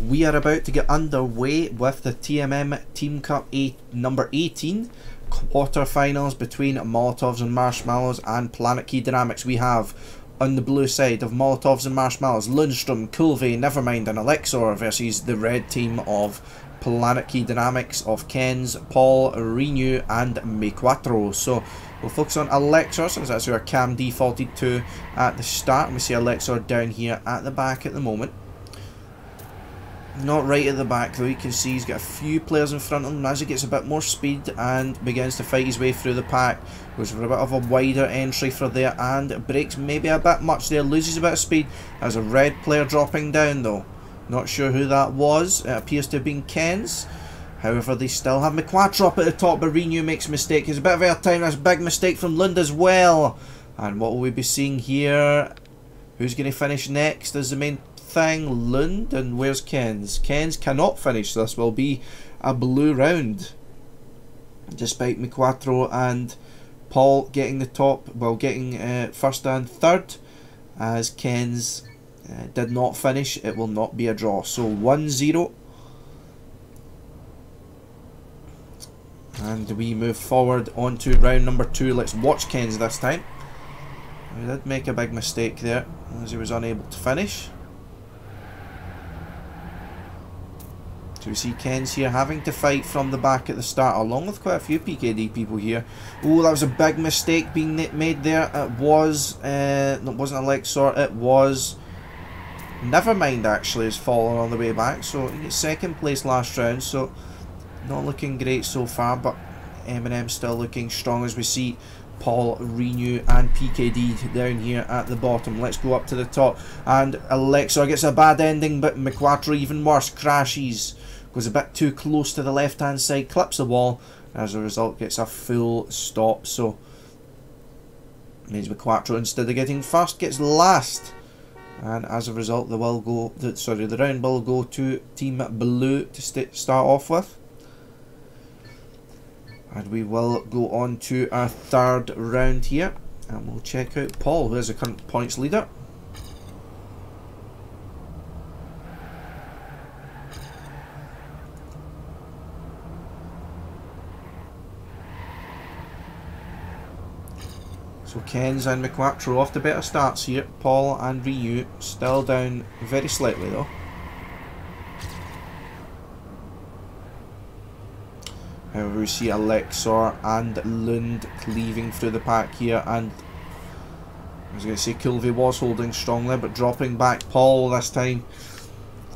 we are about to get underway with the TMM Team Cup number 18 quarterfinals between Molotovs and Marshmallows and Planetkey Dynamics. We have on the blue side of Molotovs and Marshmallows, Lundstrom, Kulve, Nevermind and Alexor versus the red team of Planetkey Dynamics of Kens, Paul, Renew and Me4. So we'll focus on Alexor since that's who our cam defaulted to at the start. And we see Alexor down here at the back at the moment. Not right at the back though, you can see he's got a few players in front of him. As he gets a bit more speed and begins to fight his way through the pack, goes for a bit of a wider entry for there and breaks maybe a bit much there, loses a bit of speed. There's a red player dropping down though. Not sure who that was, it appears to have been Ken's. However, they still have Me4 up at the top, but Renew makes a mistake. There's a bit of airtime, that's a big mistake from Lund as well. And what will we be seeing here? Who's going to finish next is the main thing. Lund, and where's Ken's? Ken's cannot finish. This will be a blue round, despite Me4 and Paul getting the top, well, getting first and third, as Ken's did not finish. It will not be a draw, so 1-0, and we move forward on to round number 2. Let's watch Ken's this time. He did make a big mistake there as he was unable to finish. So we see Ken's here having to fight from the back at the start, along with quite a few PKD people here. Oh, that was a big mistake being made there. It was, it wasn't Alexor, it was Nevermind actually has fallen on the way back. So he gets second place last round, so not looking great so far, but MnM still looking strong as we see Paul, Renew and PKD down here at the bottom. Let's go up to the top, and Alexor gets a bad ending, but Me4 even worse, crashes. Goes a bit too close to the left hand side, clips the wall, as a result gets a full stop. So means Me4 instead of getting first gets last, and as a result the round will go to Team Blue to start off with. And we will go on to our third round here, and we'll check out Paul, who is the current points leader. So Ken's and Me4 off to better starts here. Paul and Renew still down very slightly though. However, we see Alexor and Lund cleaving through the pack here, and I was going to say Kulve was holding strongly, but dropping back Paul this time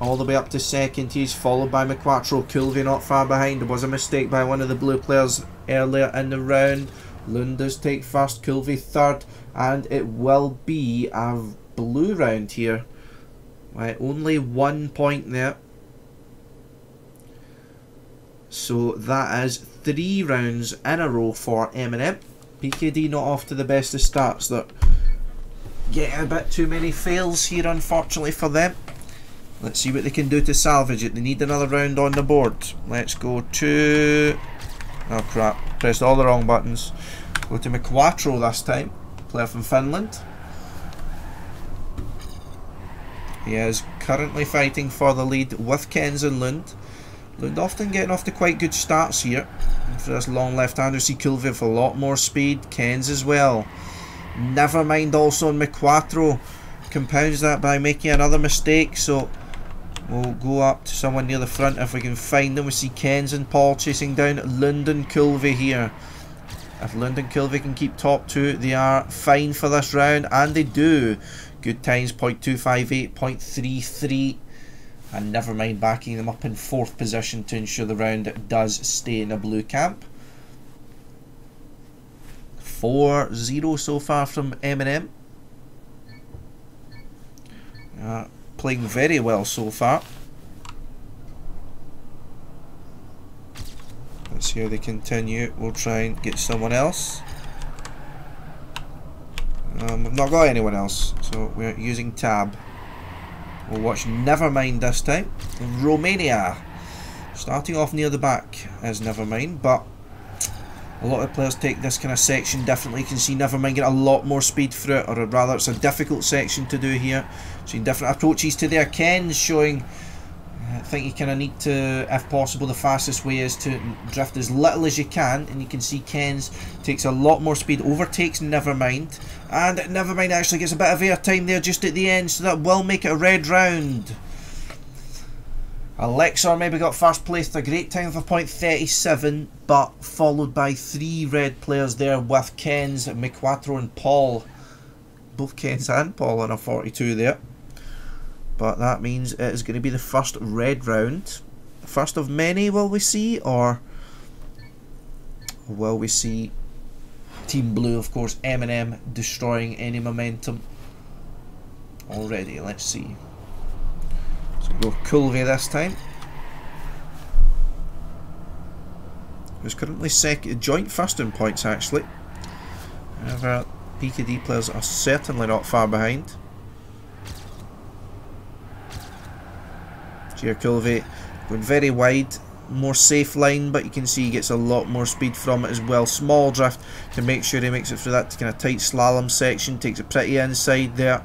all the way up to second. He's followed by Me4. Kulve not far behind. There was a mistake by one of the blue players earlier in the round. Lund does take first, Kulve third, and it will be a blue round here. Right, only 1 point there. So that is 3 rounds in a row for MnM. PKD not off to the best of starts. They're getting a bit too many fails here, unfortunately for them. Let's see what they can do to salvage it. They need another round on the board. Let's go to... oh crap, pressed all the wrong buttons. Go to Me4 this time, player from Finland. He is currently fighting for the lead with Kens and Lund. Lund often getting off to quite good starts here. And for this long left-hander, we see Kulve with a lot more speed, Kens as well. Nevermind also on Me4 compounds that by making another mistake, so we'll go up to someone near the front if we can find them. We see Kens and Paul chasing down Lund and Kulve here. If Lund and Kulve can keep top 2, they are fine for this round, and they do. Good times, 0.258, 0.33, and Nevermind backing them up in 4th position to ensure the round does stay in a blue camp. 4-0 so far from MnM. Playing very well so far. Let's see how they continue. We'll try and get someone else. We've not got anyone else, so we're using tab. We'll watch Nevermind this time. Romania. Starting off near the back as Nevermind, but a lot of players take this kind of section differently. You can see Nevermind get a lot more speed through it, or rather it's a difficult section to do here. Seeing different approaches to their Ken's showing I think you kind of need to, if possible, the fastest way is to drift as little as you can, and you can see Ken's takes a lot more speed, overtakes Nevermind, and Nevermind actually gets a bit of airtime there just at the end, so that will make it a red round. Alexor maybe got first place, a great time of a .37, but followed by 3 red players there with Ken's, McQuattro and Paul. Both Ken's and Paul on a 42 there. But that means it is going to be the first red round. First of many, will we see? Or will we see Team Blue, of course, MnM, destroying any momentum already? Let's see. So we'll go Culvey this time. Who's currently second, joint first in points actually. However, PKD players are certainly not far behind. Here Culvey going very wide, more safe line, but you can see he gets a lot more speed from it as well. Small drift to make sure he makes it through that kind of tight slalom section, takes it pretty inside there.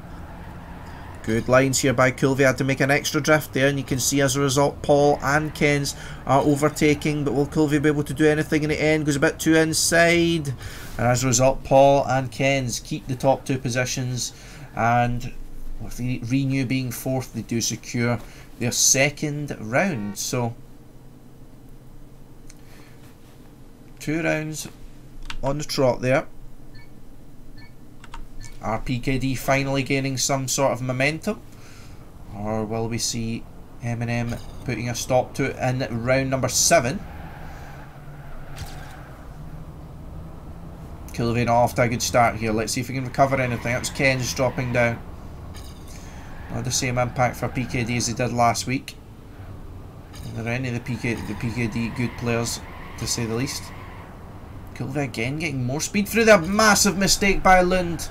Good lines here by Culvey, had to make an extra drift there, and you can see as a result Paul and Ken's are overtaking, but will Culvey be able to do anything in the end? Goes a bit too inside, and as a result Paul and Ken's keep the top 2 positions, and with Renew being 4th, they do secure their second round. So 2 rounds on the trot there. Are PKD finally gaining some sort of momentum, or will we see MnM putting a stop to it in round number 7? Culvey not off to a good start here. Let's see if we can recover anything. That was Ken's dropping down. Not the same impact for PKD as they did last week. Are there any of the PKD good players, to say the least? Culvey again getting more speed through there. Massive mistake by Lund.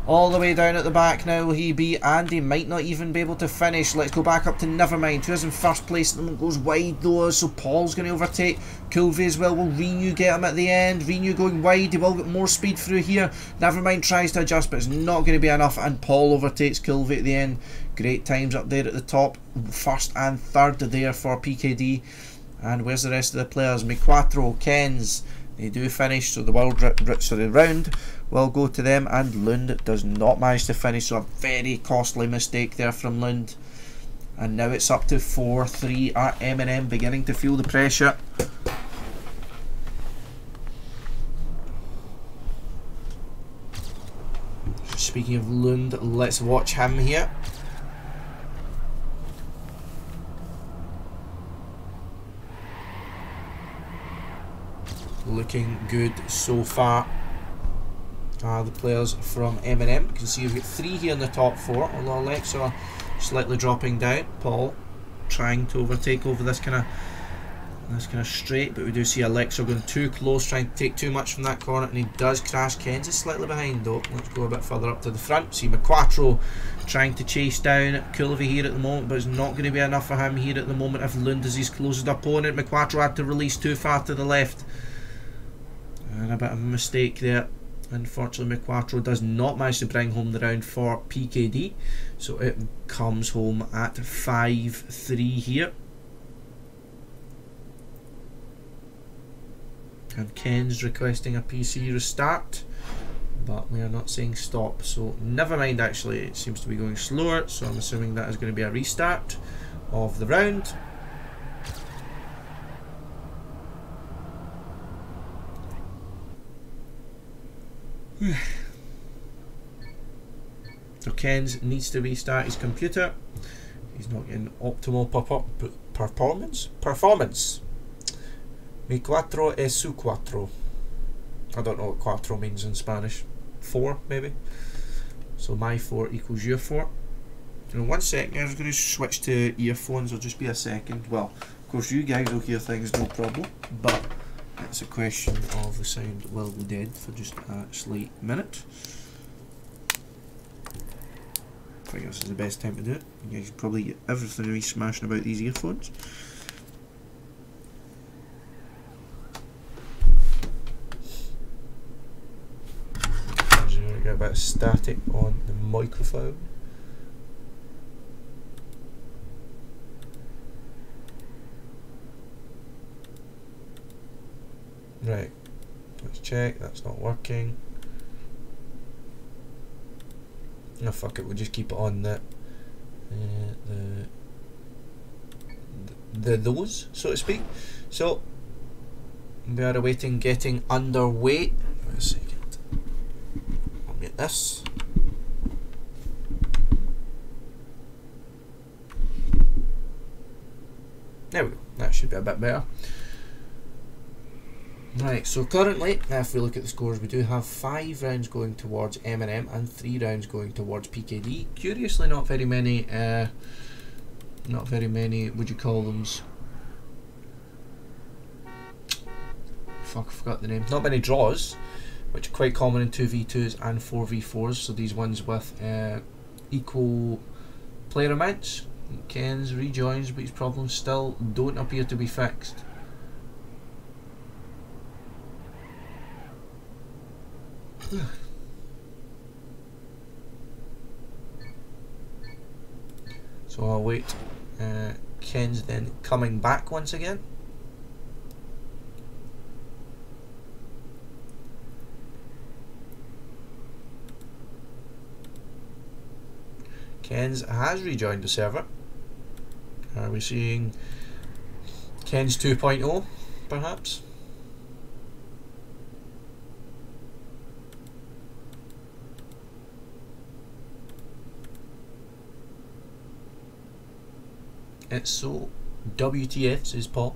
All the way down at the back now will he be, and he might not even be able to finish. Let's go back up to Nevermind, who is in first place at the moment, goes wide though, so Paul's going to overtake Culvey as well. Will Renew get him at the end? Renew going wide, he will get more speed through here. Nevermind tries to adjust, but it's not going to be enough, and Paul overtakes Culvey at the end. Great times up there at the top, first and third there for PKD. And where's the rest of the players? McQuattro, Ken's, they do finish, so the round will go to them, and Lund does not manage to finish, so a very costly mistake there from Lund. And now it's up to 4-3 at MnM, beginning to feel the pressure. Speaking of Lund, let's watch him here. Looking good so far. The players from MnM. You can see we've got 3 here in the top 4, although Alexa slightly dropping down. Paul trying to overtake over this kind of straight, but we do see Alexa going too close, trying to take too much from that corner, and he does crash. Ken's is slightly behind though. Let's go a bit further up to the front. See McQuattro trying to chase down Culvey here at the moment, but it's not going to be enough for him here at the moment if Lund is his closest opponent. McQuattro had to release too far to the left, and a bit of a mistake there. Unfortunately, McQuattro does not manage to bring home the round for PKD, so it comes home at 5-3 here. And Ken's requesting a PC restart, but we are not saying stop, so never mind. Actually, it seems to be going slower, so I'm assuming that is going to be a restart of the round. So Ken's needs to restart his computer. He's not getting optimal performance. Mi cuatro es su cuatro. I don't know what cuatro means in Spanish. 4 maybe. So my 4 equals your 4. In 1 second, I was going to switch to earphones. It'll just be a second. Well, of course you guys will hear things no problem, but it's a question of the sound will be dead for just a slight minute. I think this is the best time to do it. You guys probably get everything to be smashing about these earphones. Get a bit of static on the microphone. Right, let's check, that's not working. No, fuck it, we'll just keep it on those, so to speak. So we are awaiting getting underway. Wait a second. I'll get this. There we go. That should be a bit better. Right, so currently, if we look at the scores, we do have 5 rounds going towards MnM and 3 rounds going towards PKD. Curiously, not very many, would you call them? Fuck, I forgot the name. Not many draws, which are quite common in 2v2s and 4v4s, so these ones with equal player amounts. Ken's rejoins, but his problems still don't appear to be fixed. So I'll wait. Ken's then coming back once again. Ken's has rejoined the server. Are we seeing Ken's 2.0 perhaps? It's so. WTF, says Paul.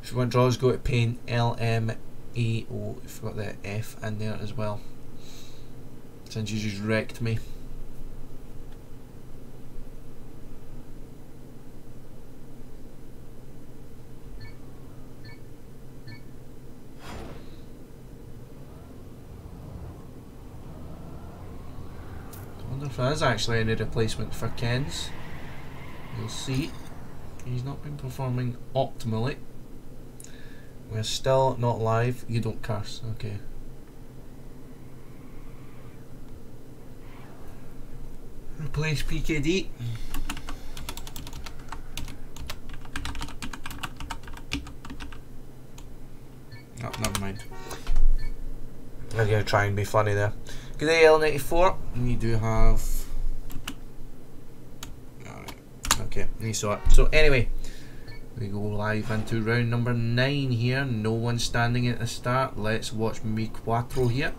If you want draws, go to Pain LMAO. If you've got the F in there as well. Since you just wrecked me. I wonder if there is actually any replacement for Ken's. You'll see. He's not been performing optimally. We're still not live. You don't curse, okay. Replace PKD. Oh, never mind. I'm gonna try and be funny there. Good day, L94. We do have. Alright, okay, you saw it. So, anyway, we go live into round number 9 here. No one standing at the start. Let's watch Mi Quattro here.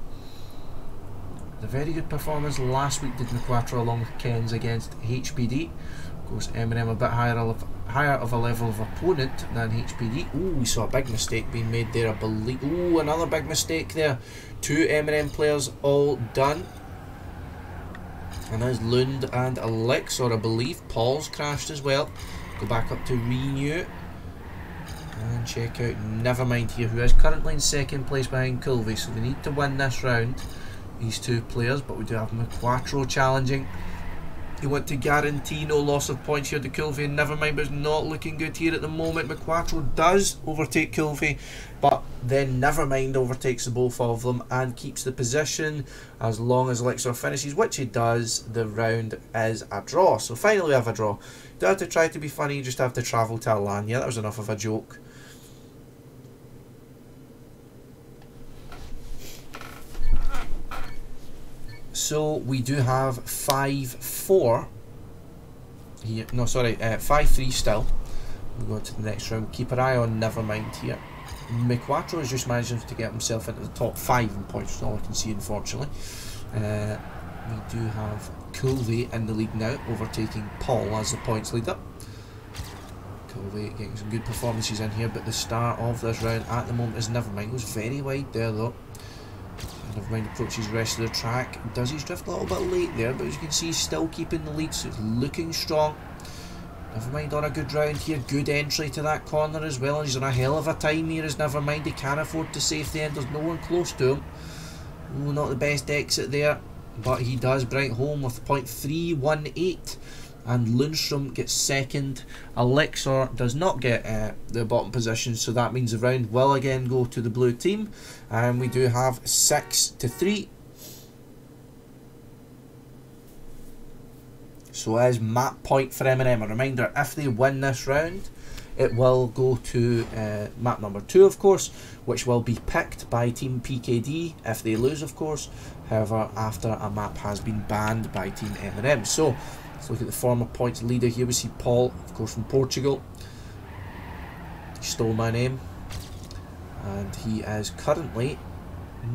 A very good performance last week did Mi Quattro along with Ken's against HPD. Of course, MnM a bit higher of a level of opponent than HPD. Oh, we saw a big mistake being made there, I believe. Oh, another big mistake there. 2 MnM players all done. And there's Lund and Elixir, I believe. Paul's crashed as well. Go back up to Renew. And check out Nevermind here, who is currently in 2nd place behind Culvey. So they need to win this round, these 2 players. But we do have Mi Quattro challenging. You want to guarantee no loss of points here to Culvey, and Nevermind, but it's not looking good here at the moment. Mi Quattro does overtake Culvey, but then Nevermind overtakes the both of them and keeps the position as long as Elixir finishes, which he does. The round is a draw. So finally we have a draw. Don't have to try to be funny, you just have to travel to a LAN. Yeah, that was enough of a joke. So we do have 5-4 here. No, sorry, 5-3 still. We'll go to the next round. Keep an eye on Nevermind here. Mi Quattro has just managed to get himself into the top 5 in points. That's all I can see, unfortunately. We do have Culvey in the lead now, overtaking Paul as the points leader. Culvey getting some good performances in here, but the start of this round at the moment is Nevermind. Goes very wide there though. Nevermind approaches the rest of the track. Does his drift a little bit late there, but as you can see, he's still keeping the lead, so it's looking strong. Nevermind on a good round here. Good entry to that corner as well. He's on a hell of a time here as Nevermind. He can't afford to save the end. There's no one close to him. Oh, not the best exit there, but he does bring it home with .318. And Lundstrom gets 2nd. Elixir does not get the bottom position, so that means the round will again go to the blue team. And we do have 6-3. So as map point for MnM. A reminder, if they win this round, it will go to map number 2, of course, which will be picked by Team PKD if they lose, of course. However, after a map has been banned by Team MnM. So let's look at the former points leader here. We see Paul, of course, from Portugal. He stole my name, and he is currently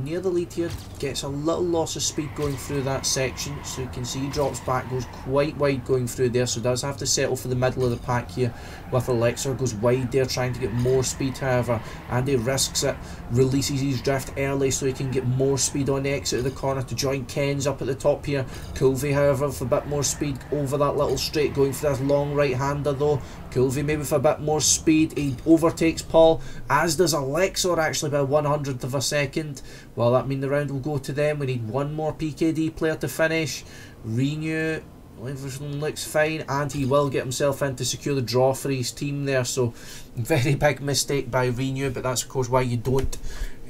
near the lead here. Gets a little loss of speed going through that section, so you can see he drops back, goes quite wide going through there, so does have to settle for the middle of the pack here with Alexor. Goes wide there trying to get more speed, however Andy risks it, releases his drift early so he can get more speed on the exit of the corner to join Ken's up at the top here. Kulve, however, with a bit more speed over that little straight, going for this long right hander though. Kulve maybe with a bit more speed, he overtakes Paul, as does Alexor actually by 100th of a second. Well, that means the round will go to them. We need one more PKD player to finish. Renew, everything looks fine, and he will get himself in to secure the draw for his team there. So very big mistake by Renew, but that's of course why you don't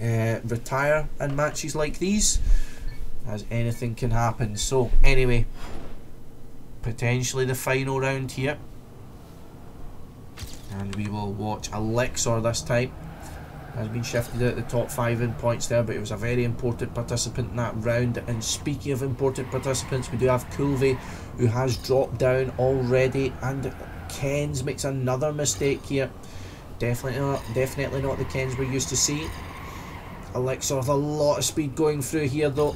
retire in matches like these, as anything can happen. So anyway, potentially the final round here, and we will watch Alexor this time. Has been shifted out the top 5 in points there, but he was a very important participant in that round. And speaking of important participants, we do have Kulve, who has dropped down already, and Kens makes another mistake here. Definitely not the Kens we're used to see. Alexor with a lot of speed going through here though,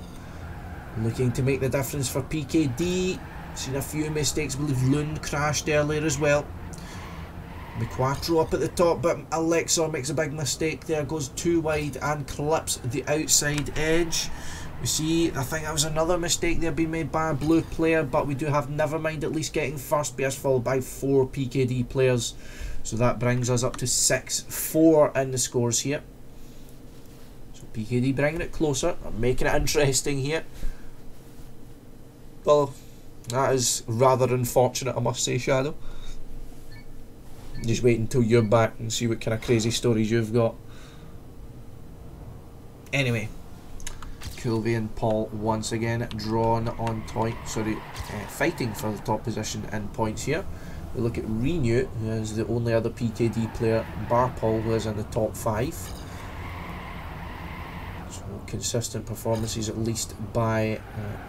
looking to make the difference for PKD. Seen a few mistakes. I believe Lund crashed earlier as well. McQuattro up at the top, but Alexor makes a big mistake there, goes too wide and clips the outside edge. We see, I think that was another mistake there being made by a blue player, but we do have Nevermind at least getting first base, followed by 4 PKD players. So that brings us up to 6-4 in the scores here. So PKD bringing it closer, making it interesting here. Well, that is rather unfortunate, I must say, Shadow. Just wait until you're back and see what kind of crazy stories you've got. Anyway, Kulve and Paul once again drawn on point, fighting for the top position in points here. We look at Renew, who is the only other PKD player, bar Paul, who is in the top 5. So consistent performances at least by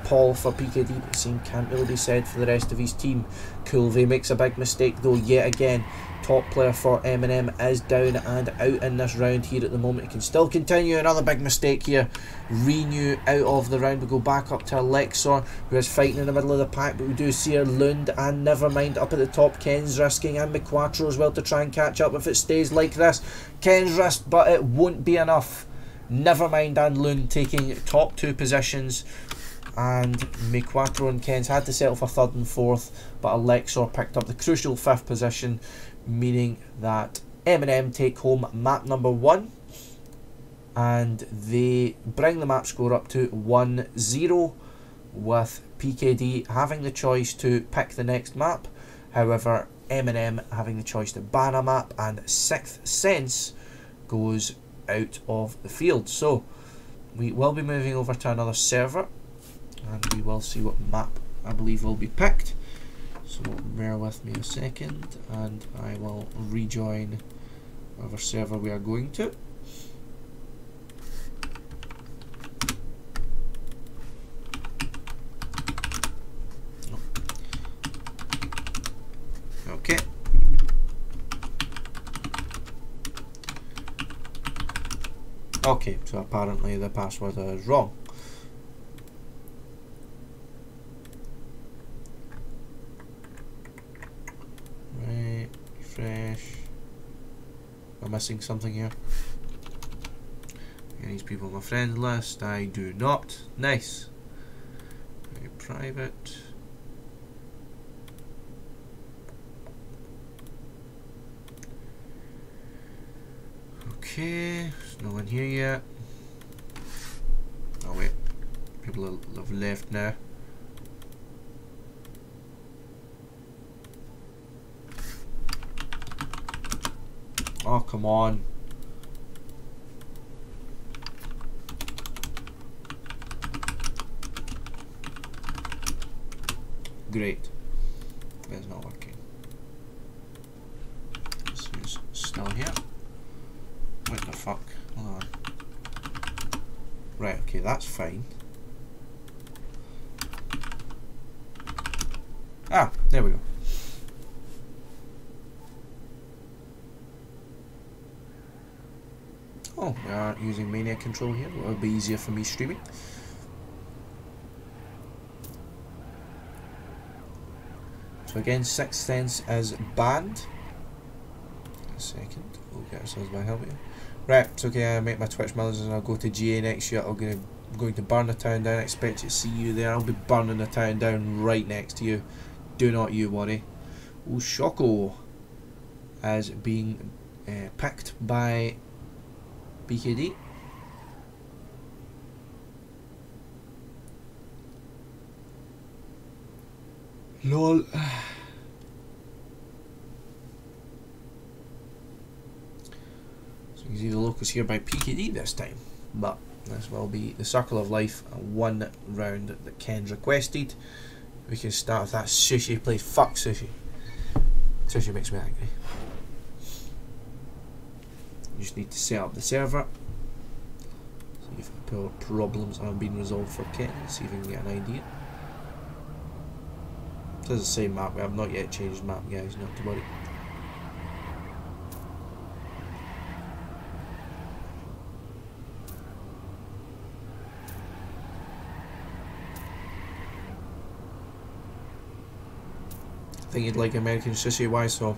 Paul for PKD, but the same can't really be said for the rest of his team. Kulve makes a big mistake though yet again. Top player for MnM is down and out in this round here at the moment. It can still continue. Another big mistake here. Renew out of the round. We go back up to Alexor, who is fighting in the middle of the pack, but we do see her Lund and Nevermind up at the top. Ken's risking, and McQuattro as well to try and catch up if it stays like this. Ken's risked, but it won't be enough. Nevermind and Lund taking top 2 positions, and McQuattro and Ken's had to settle for 3rd and 4th, but Alexor picked up the crucial 5th position, meaning that MnM take home map number 1, and they bring the map score up to 1-0, with PKD having the choice to pick the next map. However, MnM having the choice to ban a map, and 6th Sense goes out of the field. So we will be moving over to another server, and we will see what map I believe will be picked. So bear with me a second, and I will rejoin whatever server we are going to. Okay. Okay, so apparently the password is wrong. Right, refresh. Am I missing something here? These people on my friend list. I do not. Nice. Right, private. Okay, there's no one here yet. Oh wait, people have left now. Oh, come on. Great. That's not working. Let's see hell here? What the fuck? Hold on. Right, okay, that's fine. Ah, there we go. Oh, we are using Mania control here. It'll be easier for me streaming. So again, Sixth Sense is banned. A second, we'll get ourselves back help here. Right, it's okay, I make my Twitch mothers and I'll go to GA next year. I'm going to burn the town down. I expect to see you there. I'll be burning the town down right next to you. Do not you worry. Oh, Shoko as being picked by PKD. LOL. So you can see the locus here by PKD this time, but this will be the circle of life, one round that Ken's requested. We can start with that sushi play. Fuck sushi. Sushi makes me angry. You just need to set up the server. See if problems are being resolved for Ken. See if we can get an idea. It does the same map. We have not yet changed map, guys. Not to worry. I think you'd like American sushi. Why so?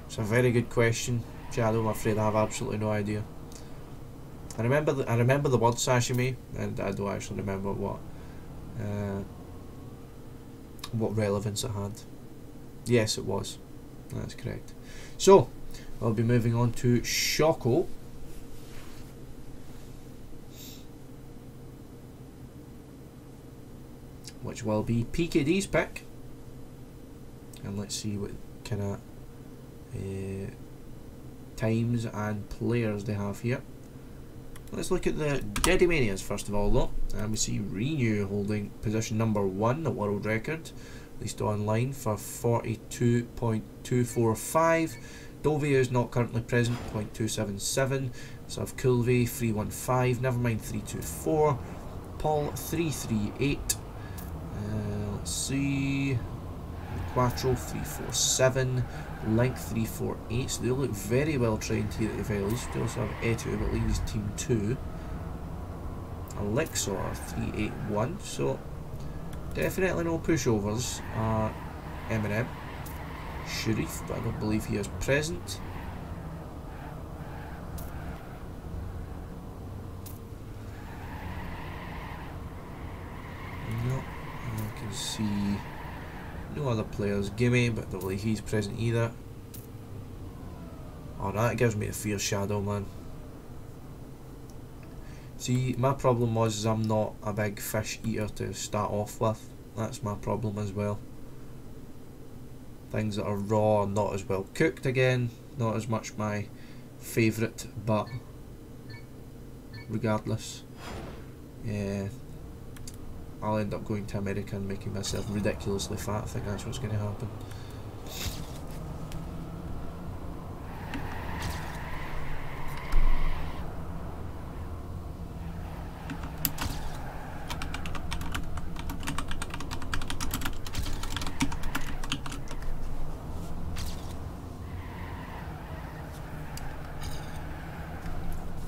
It's a very good question, Shadow. I'm afraid I have absolutely no idea. I remember the word sashimi, and I don't actually remember what relevance it had. Yes, it was. That's correct. So I'll be moving on to Shoko. Which will be PKD's pick. And let's see what kind of times and players they have here. Let's look at the Dedimanias first of all though. And we see Renew holding position number 1, the world record, at least online, for 42.245. Dove is not currently present, 0.277. So have Kulve 315, Nevermind 324, Paul 338. Let's see, Quattro 347, Link 348. So they look very well trained here at the very least. We also have Etu, but leaves team 2. Elixir 381. So definitely no pushovers. MnM. Sharif, but I don't believe he is present. No, I can see no other players. Gimme, but I don't believe he's present either. Oh, that gives me a fear, Shadow, man. See, my problem was I'm not a big fish eater to start off with. That's my problem as well. Things that are raw, not as well cooked again, not as much my favourite, but regardless, yeah, I'll end up going to America and making myself ridiculously fat. I think that's what's going to happen.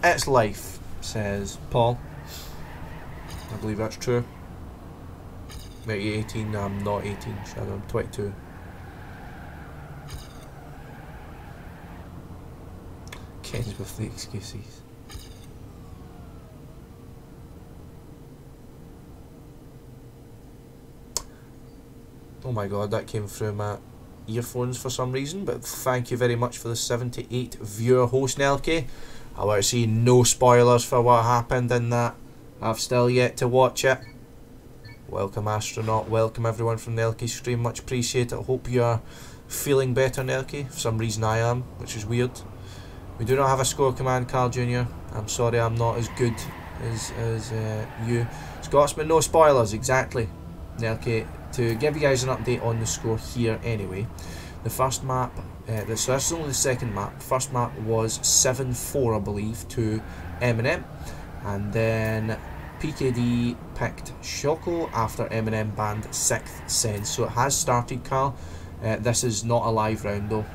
It's life, says Paul. I believe that's true. Are you 18? No, I'm not 18, Shadow. I'm 22. Ken's with the excuses. Oh my god, that came through my earphones for some reason, but thank you very much for the 78 viewer host, Nelke. I want to see no spoilers for what happened in that. I've still yet to watch it. Welcome Astronaut, welcome everyone from Nelke's stream, much appreciated. I hope you are feeling better, Nelke. For some reason I am, which is weird. We do not have a score command card, Junior. I'm sorry I'm not as good as you. Scotsman, no spoilers, exactly. Okay, to give you guys an update on the score here anyway. The first map, so this is only the second map. The first map was 7-4, I believe, to MnM. And then PKD picked Shoko after MnM banned 6th Sense. So it has started, Carl. This is not a live round though.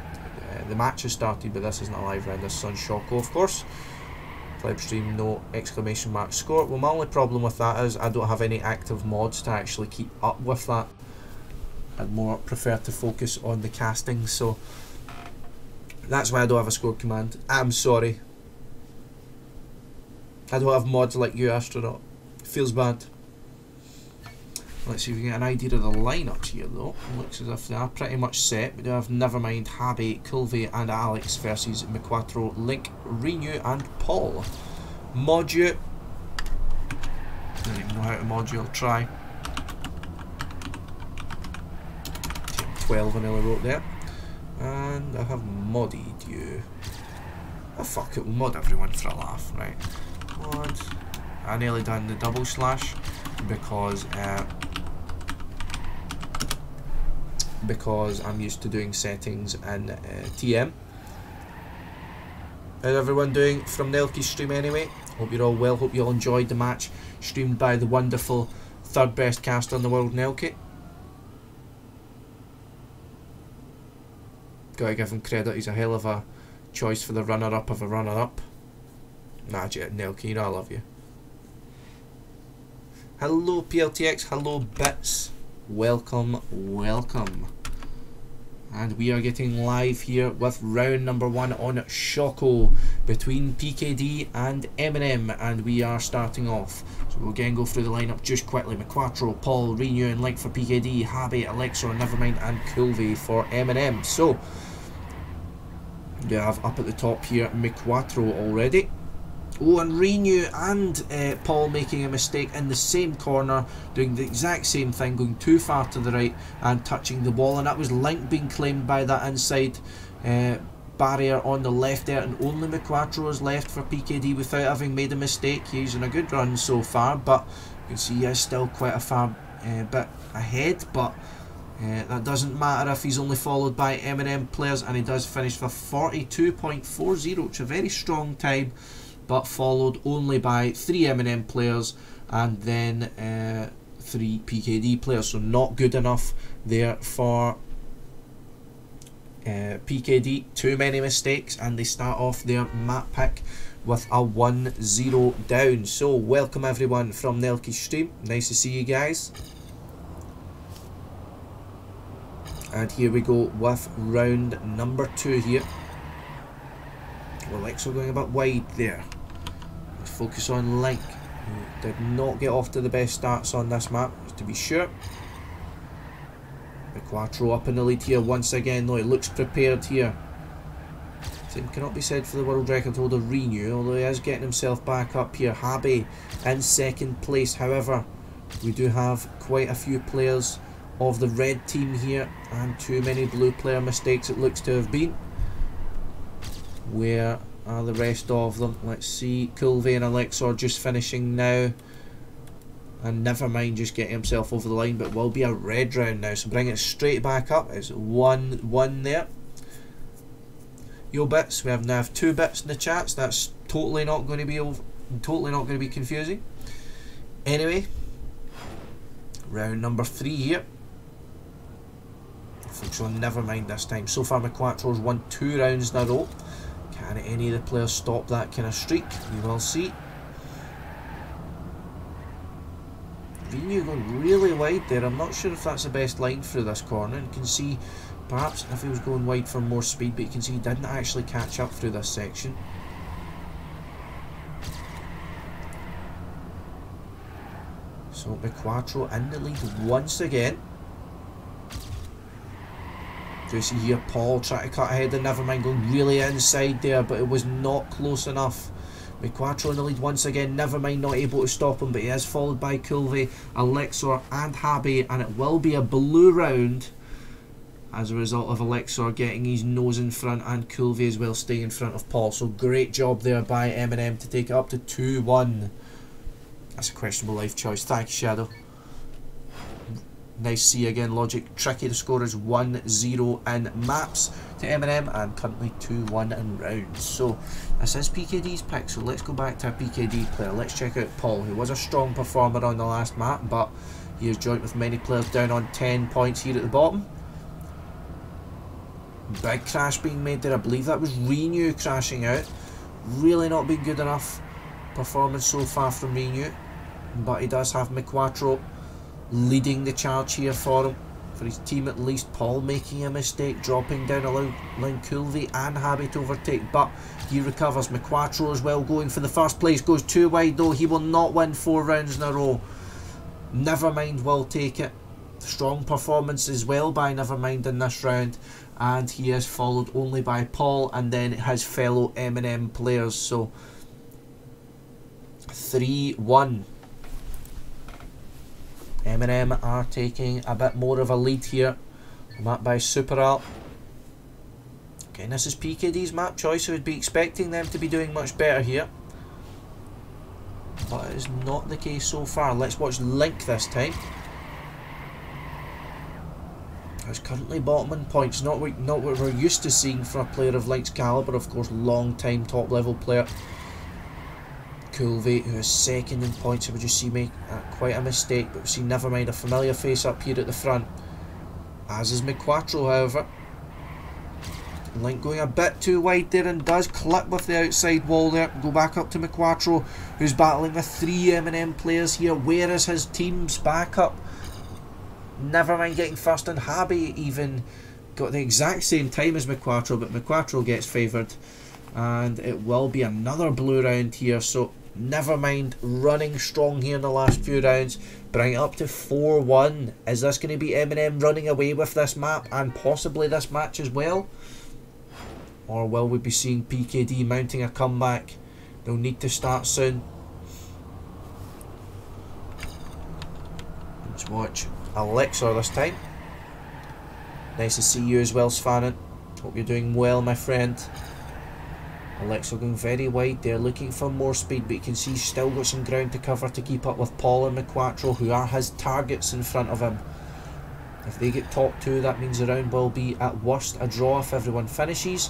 The match has started, but this isn't a live round. This is on Shoko, of course. Live stream, no exclamation mark score. Well, my only problem with that is I don't have any active mods to actually keep up with that. I'd more prefer to focus on the casting, so that's why I don't have a score command. I'm sorry. I don't have mods like you, Astronaut. Feels bad. Let's see if we can get an idea of the lineups here though. It looks as if they are pretty much set. We do have Nevermind, Habby, Kulve and Alex versus McQuattro, Link, Renew and Paul. Mod you. I don't even know how to mod you, I'll try. 12 I nearly wrote there. And I have modded you. Oh fuck it, we'll mod everyone for a laugh, right? Mod. I nearly done the double slash because I'm used to doing settings in TM. How's everyone doing from Nelky's stream anyway? Hope you're all well, hope you all enjoyed the match streamed by the wonderful third best caster in the world, Nelky. Gotta give him credit, he's a hell of a choice for the runner-up of a runner-up. Nah, Nelky, you know I love you. Hello PLTX, hello Bits. Welcome, welcome. And we are getting live here with round number 1 on Shoko between PKD and MnM, and we are starting off. So we'll again go through the lineup just quickly. McQuattro, Paul, Renew and Link for PKD, Habby, Alexor, Nevermind and Kulve for MnM. So we have up at the top here McQuattro already. Oh, and Renew and Paul making a mistake in the same corner, doing the exact same thing, going too far to the right and touching the ball, and that was Link being claimed by that inside barrier on the left there, and only McQuattro is left for PKD without having made a mistake. He's in a good run so far, but you can see he is still quite a far bit ahead, but that doesn't matter if he's only followed by MnM players, and he does finish for 42.40, which is a very strong time, but followed only by 3 MnM players and then 3 PKD players, so not good enough there for PKD. Too many mistakes, and they start off their map pick with a 1-0 down. So welcome everyone from Nelky's stream, nice to see you guys. And here we go with round number 2 here. Well, Alexor going a bit wide there. Let's focus on Link, who did not get off to the best starts on this map, to be sure. McQuattro up in the lead here once again, though. He looks prepared here. Same cannot be said for the world record holder Renew, although he is getting himself back up here. Habby in second place. However, we do have quite a few players of the red team here, and too many blue player mistakes it looks to have been. Where are the rest of them? Let's see. Kulve and Alexor just finishing now. And Nevermind just getting himself over the line, but it will be a red round now. So bring it straight back up. It's 1-1 there. Yo Bits, we have now 2 bits in the chats. That's totally not going to be confusing. Anyway, round number 3 here. Focus on Nevermind this time. So far McQuattro's won 2 rounds in a row. Can any of the players stop that kind of streak? We will see. Renew going really wide there. I'm not sure if that's the best line through this corner. You can see perhaps if he was going wide for more speed, but you can see he didn't actually catch up through this section. So McQuattro in the lead once again. Do you see here Paul trying to cut ahead of Nevermind, going really inside there, but it was not close enough. McQuattro in the lead once again. Nevermind not able to stop him, but he is followed by Kulve, Alexor and Habby, and it will be a blue round as a result of Alexor getting his nose in front and Kulve as well staying in front of Paul. So great job there by MnM to take it up to 2-1. That's a questionable life choice. Thank you, Shadow. Nice see again, Logic. Tricky. The score is 1-0 in maps to MnM and currently 2-1 in rounds. So this is PKD's pick. So let's go back to a PKD player. Let's check out Paul, who was a strong performer on the last map, but he is joined with many players down on 10 points here at the bottom. Big crash being made there. I believe that was Renew crashing out. Really not been good enough performance so far from Renew, but he does have McQuattro leading the charge here for him, for his team at least. Paul making a mistake, dropping down, allowing Kulve and Habby to overtake, but he recovers. McQuattro as well going for the first place, goes too wide though. He will not win 4 rounds in a row. Nevermind will take it. Strong performance as well by Nevermind in this round, and he is followed only by Paul and then his fellow MnM players. So 3-1. MnM are taking a bit more of a lead here. Map by Superal. Again, this is PKD's map choice, so we'd be expecting them to be doing much better here, but it is not the case so far. Let's watch Link this time. He's currently bottom in points, not what we're used to seeing for a player of Link's calibre. Of course, long time top level player. Kulve, who is second in points, would you see make quite a mistake, but we see Nevermind, a familiar face up here at the front, as is McQuattro. However, Link going a bit too wide there and does clip with the outside wall there. Go back up to McQuattro, who's battling with 3 MnM players here. Where is his team's backup? Nevermind getting first, and Habby even got the exact same time as McQuattro, but McQuattro gets favoured, and it will be another blue round here. So Nevermind running strong here in the last few rounds, bring it up to 4-1. Is this going to be MnM running away with this map and possibly this match as well? Or will we be seeing PKD mounting a comeback? They'll need to start soon. Let's watch Alexor this time. Nice to see you as well, Svanen. Hope you're doing well, my friend. Alexor going very wide there, looking for more speed, but you can see he's still got some ground to cover to keep up with Paul and McQuattro, who are his targets in front of him. If they get top 2, that means the round will be at worst a draw if everyone finishes.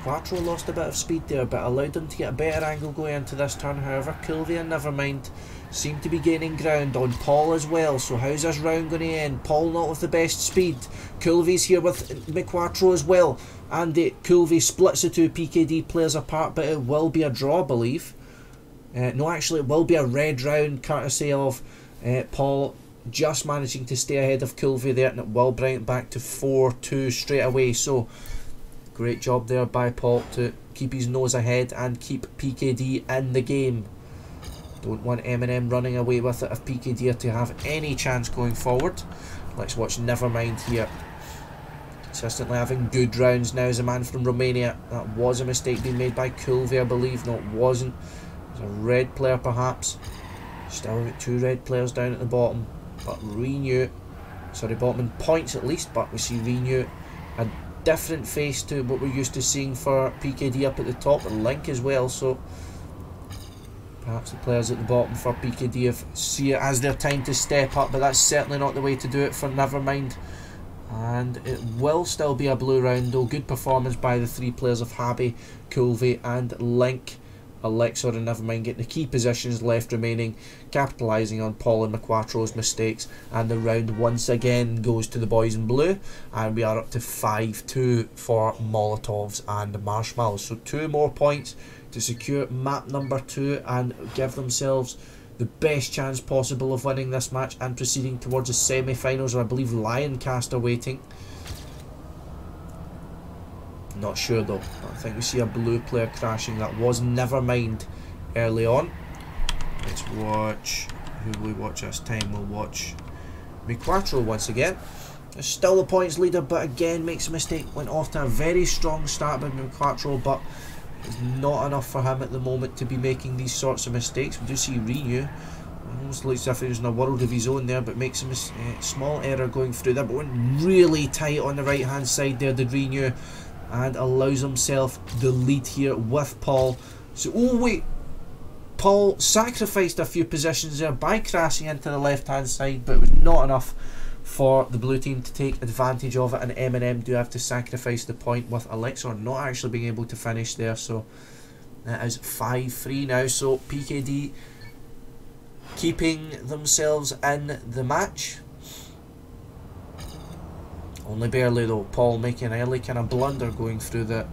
McQuattro lost a bit of speed there, but allowed him to get a better angle going into this turn. However, Kulve and Nevermind seem to be gaining ground on Paul as well. So how's this round going to end? Paul not with the best speed. Kulve's here with McQuattro as well, and Kulve splits the 2 PKD players apart, but it will be a draw, I believe. No, actually it will be a red round, courtesy of Paul just managing to stay ahead of Kulve there, and it will bring it back to 4-2 straight away. So great job there by Paul to keep his nose ahead and keep PKD in the game. Don't want MnM running away with it if PKD are to have any chance going forward. Let's watch Nevermind here. Consistently having good rounds now as a man from Romania. That was a mistake being made by Kulve, I believe. No, it wasn't. It was a red player perhaps. Still got 2 red players down at the bottom. But Renew, sorry, bottom in points at least, but we see Renew, a different face to what we're used to seeing for PKD up at the top, and Link as well. So perhaps the players at the bottom for PKD have see it as their time to step up, but that's certainly not the way to do it for Nevermind. And it will still be a blue round though. Good performance by the 3 players of Habby, Kulve and Link. Alexor and Nevermind getting the key positions left remaining, capitalising on Paul and McQuattro's mistakes, and the round once again goes to the boys in blue, and we are up to 5-2 for Molotovs and Marshmallows. So 2 more points to secure map number 2 and give themselves the best chance possible of winning this match and proceeding towards the semi-finals, or I believe Lioncast are waiting. Not sure though. I think we see a blue player crashing. That was Nevermind early on. Let's watch. Who will we watch this time? We'll watch McQuattro once again. Still the points leader, but again makes a mistake. Went off to a very strong start by McQuattro, but it's not enough for him at the moment to be making these sorts of mistakes. We do see Renew Almost looks as if he was in a world of his own there, but makes a small error going through there. But went really tight on the right hand side there, did Renew, and allows himself the lead here with Paul. So, oh wait, Paul sacrificed a few positions there by crashing into the left hand side, but it was not enough for the blue team to take advantage of it, and MnM do have to sacrifice the point with Elixir not actually being able to finish there. So that is 5-3 now. So PKD keeping themselves in the match. Only barely though. Paul making an early kind of blunder going through the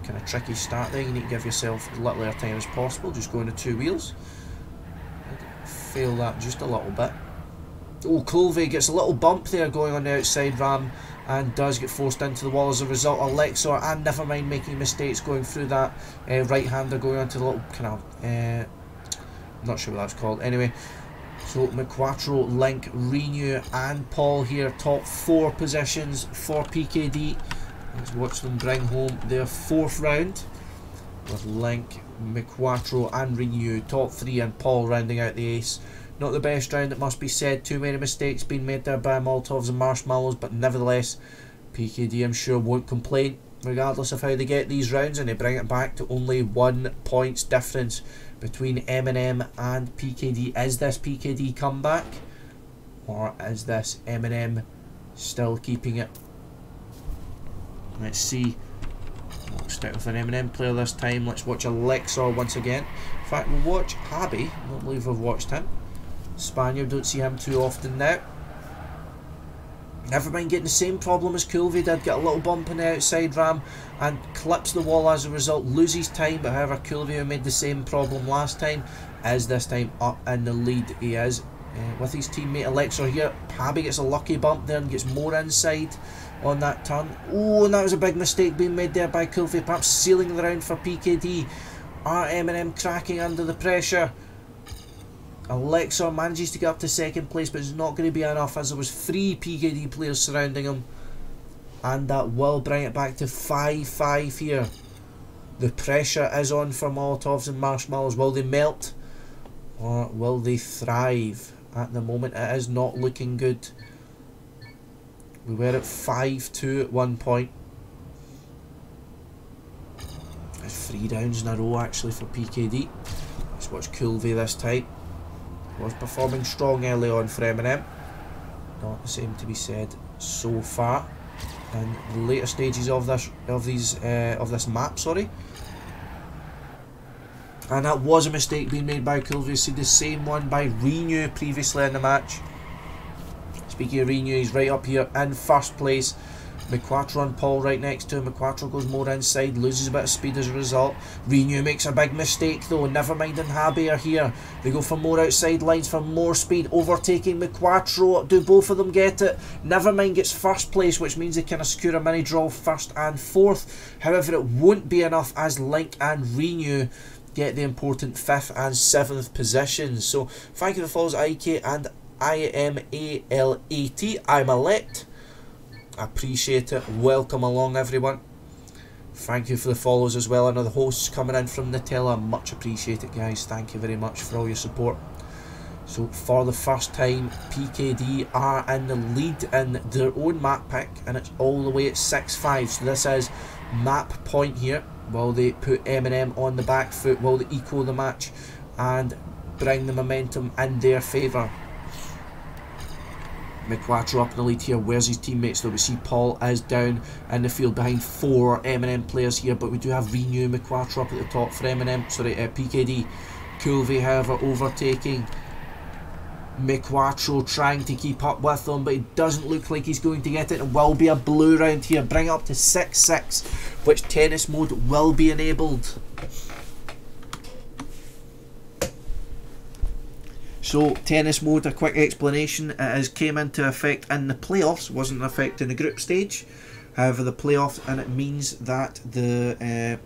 kind of tricky start there. You need to give yourself as little airtime as possible, just going to 2 wheels. Fail that just a little bit. Oh, Colvey gets a little bump there going on the outside ram and does get forced into the wall as a result. Elixir, and never mind making mistakes going through that right-hander going onto the little kind of I'm not sure what that's called. Anyway, so McQuattro, Link, Renew and Paul here, top 4 positions for PKD. Let's watch them bring home their 4th round with Link, McQuattro and Renew top 3 and Paul rounding out the ace. Not the best round, it must be said. Too many mistakes being made there by Molotovs and Marshmallows, but nevertheless, PKD I'm sure won't complain regardless of how they get these rounds, and they bring it back to only 1 points difference between MnM and PKD. Is this PKD comeback, or is this MnM still keeping it? Let's see. We'll stick with an MnM player this time. Let's watch Elixir once again. In fact, we'll watch Habby. I don't believe we've watched him. Spaniard, don't see him too often now. Never mind getting the same problem as Colvey did. Get a little bump in the outside ram and clips the wall as a result. Loses time, but however Colvey, who made the same problem last time, is this time up in the lead. He is with his teammate Elixir here. Habby gets a lucky bump there and gets more inside on that turn. Oh, and that was a big mistake being made there by Colvey, perhaps sealing the round for PKD. Are MnM cracking under the pressure? Elixir manages to get up to 2nd place, but it's not going to be enough as there was 3 PKD players surrounding him, and that will bring it back to 5-5 here. The pressure is on for Molotovs and Marshmallows. Will they melt or will they thrive? At the moment it is not looking good. We were at 5-2 at one point. There's 3 downs in a row actually for PKD. Let's watch Colvey this time. Was performing strong early on for MnM. Not the same to be said so far in the later stages of this map. Sorry. And that was a mistake being made by Colvey. See the same one by Renew previously in the match. Speaking of Renew, he's right up here in 1st place. McQuattro and Paul right next to him. McQuattro goes more inside, loses a bit of speed as a result. Renew makes a big mistake though. Nevermind and Habby are here. They go for more outside lines for more speed, overtaking McQuattro. Do both of them get it? Nevermind gets 1st place, which means they can secure a mini draw 1st and 4th. However, it won't be enough as Link and Renew get the important 5th and 7th positions. So thank you for the follows, IK and IMALAT. I'm elect. I appreciate it. Welcome along everyone. Thank you for the follows as well. I know the hosts coming in from Nutella. Much appreciated guys. Thank you very much for all your support. So for the first time, PKD are in the lead in their own map pick, and it's all the way at 6-5. So this is map point here. Will they put MnM on the back foot? Will they equal the match and bring the momentum in their favour? McQuattro up in the lead here. Where's his teammates though? We see Paul is down in the field behind 4 MnM players here, but we do have Renew McQuattro up at the top for MnM. Sorry, PKD. Colvey, however, overtaking McQuattro, trying to keep up with them, but it doesn't look like he's going to get it. It will be a blue round here, bring it up to 6-6, which tennis mode will be enabled. So tennis mode, a quick explanation, it has came into effect in the playoffs, wasn't in effect in the group stage. However, the playoffs, and it means that the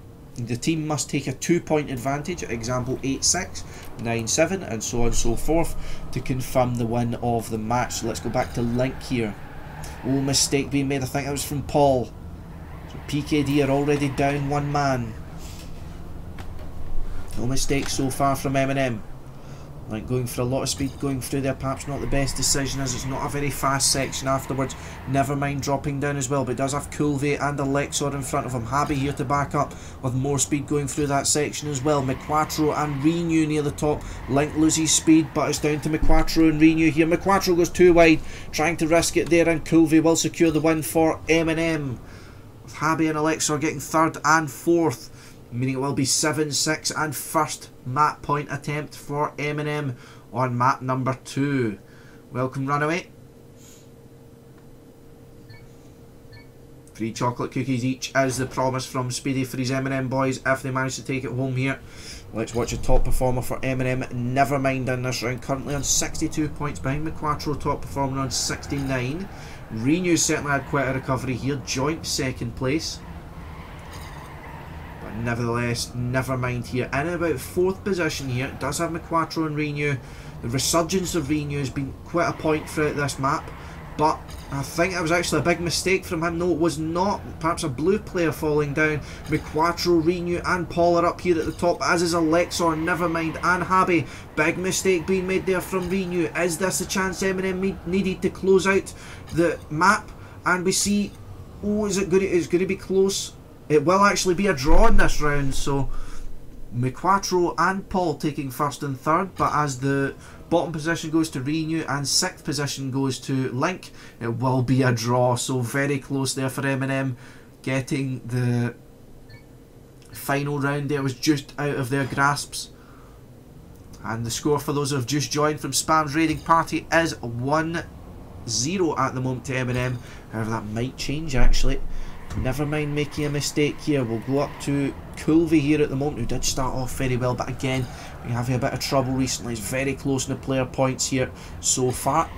team must take a 2-point advantage, example 8-6, 9-7 and so on and so forth, to confirm the win of the match. So let's go back to Link here. Oh, mistake being made, I think that was from Paul. So PKD are already down 1 man. No mistakes so far from MnM. Like going for a lot of speed going through there, perhaps not the best decision as it's not a very fast section afterwards. Never mind dropping down as well, but it does have Coolvey and Alexor in front of him. Habi here to back up with more speed going through that section as well. McQuattro and Renew near the top. Link loses speed, but it's down to McQuattro and Renew here. McQuattro goes too wide, trying to risk it there, and Coolvey will secure the win for MnM. With Habi and Alexor getting third and fourth, meaning it will be 7-6 and first map point attempt for MnM on map number 2. Welcome, Runaway. 3 chocolate cookies each as the promise from Speedy for his MnM boys if they manage to take it home here. Let's watch a top performer for MnM, Nevermind, in this round, currently on 62 points behind McQuattro, top performer on 69. Renew certainly had quite a recovery here, joint second place. Nevertheless, Nevermind here in about 4th position here. It does have McQuattro and Renew. The resurgence of Renew has been quite a point throughout this map, but I think it was actually a big mistake from him. No, it was not. Perhaps a blue player falling down. McQuattro, Renew and Paul are up here at the top, as is Alexor, Nevermind and Habi. Big mistake being made there from Renew. Is this the chance MnM needed to close out the map? And we see, oh, is it good? It's going to be close. It will actually be a draw in this round, so McQuattro and Paul taking first and third, but as the bottom position goes to Renew and 6th position goes to Link, it will be a draw. So very close there for MnM, getting the final round there was just out of their grasps. And the score for those who have just joined from Spam's raiding party is 1-0 at the moment to MnM. However, that might change actually. Never mind making a mistake here. We'll go up to Coolvey here at the moment, who did start off very well, but again, we're having a bit of trouble recently. He's very close in the player points here so far.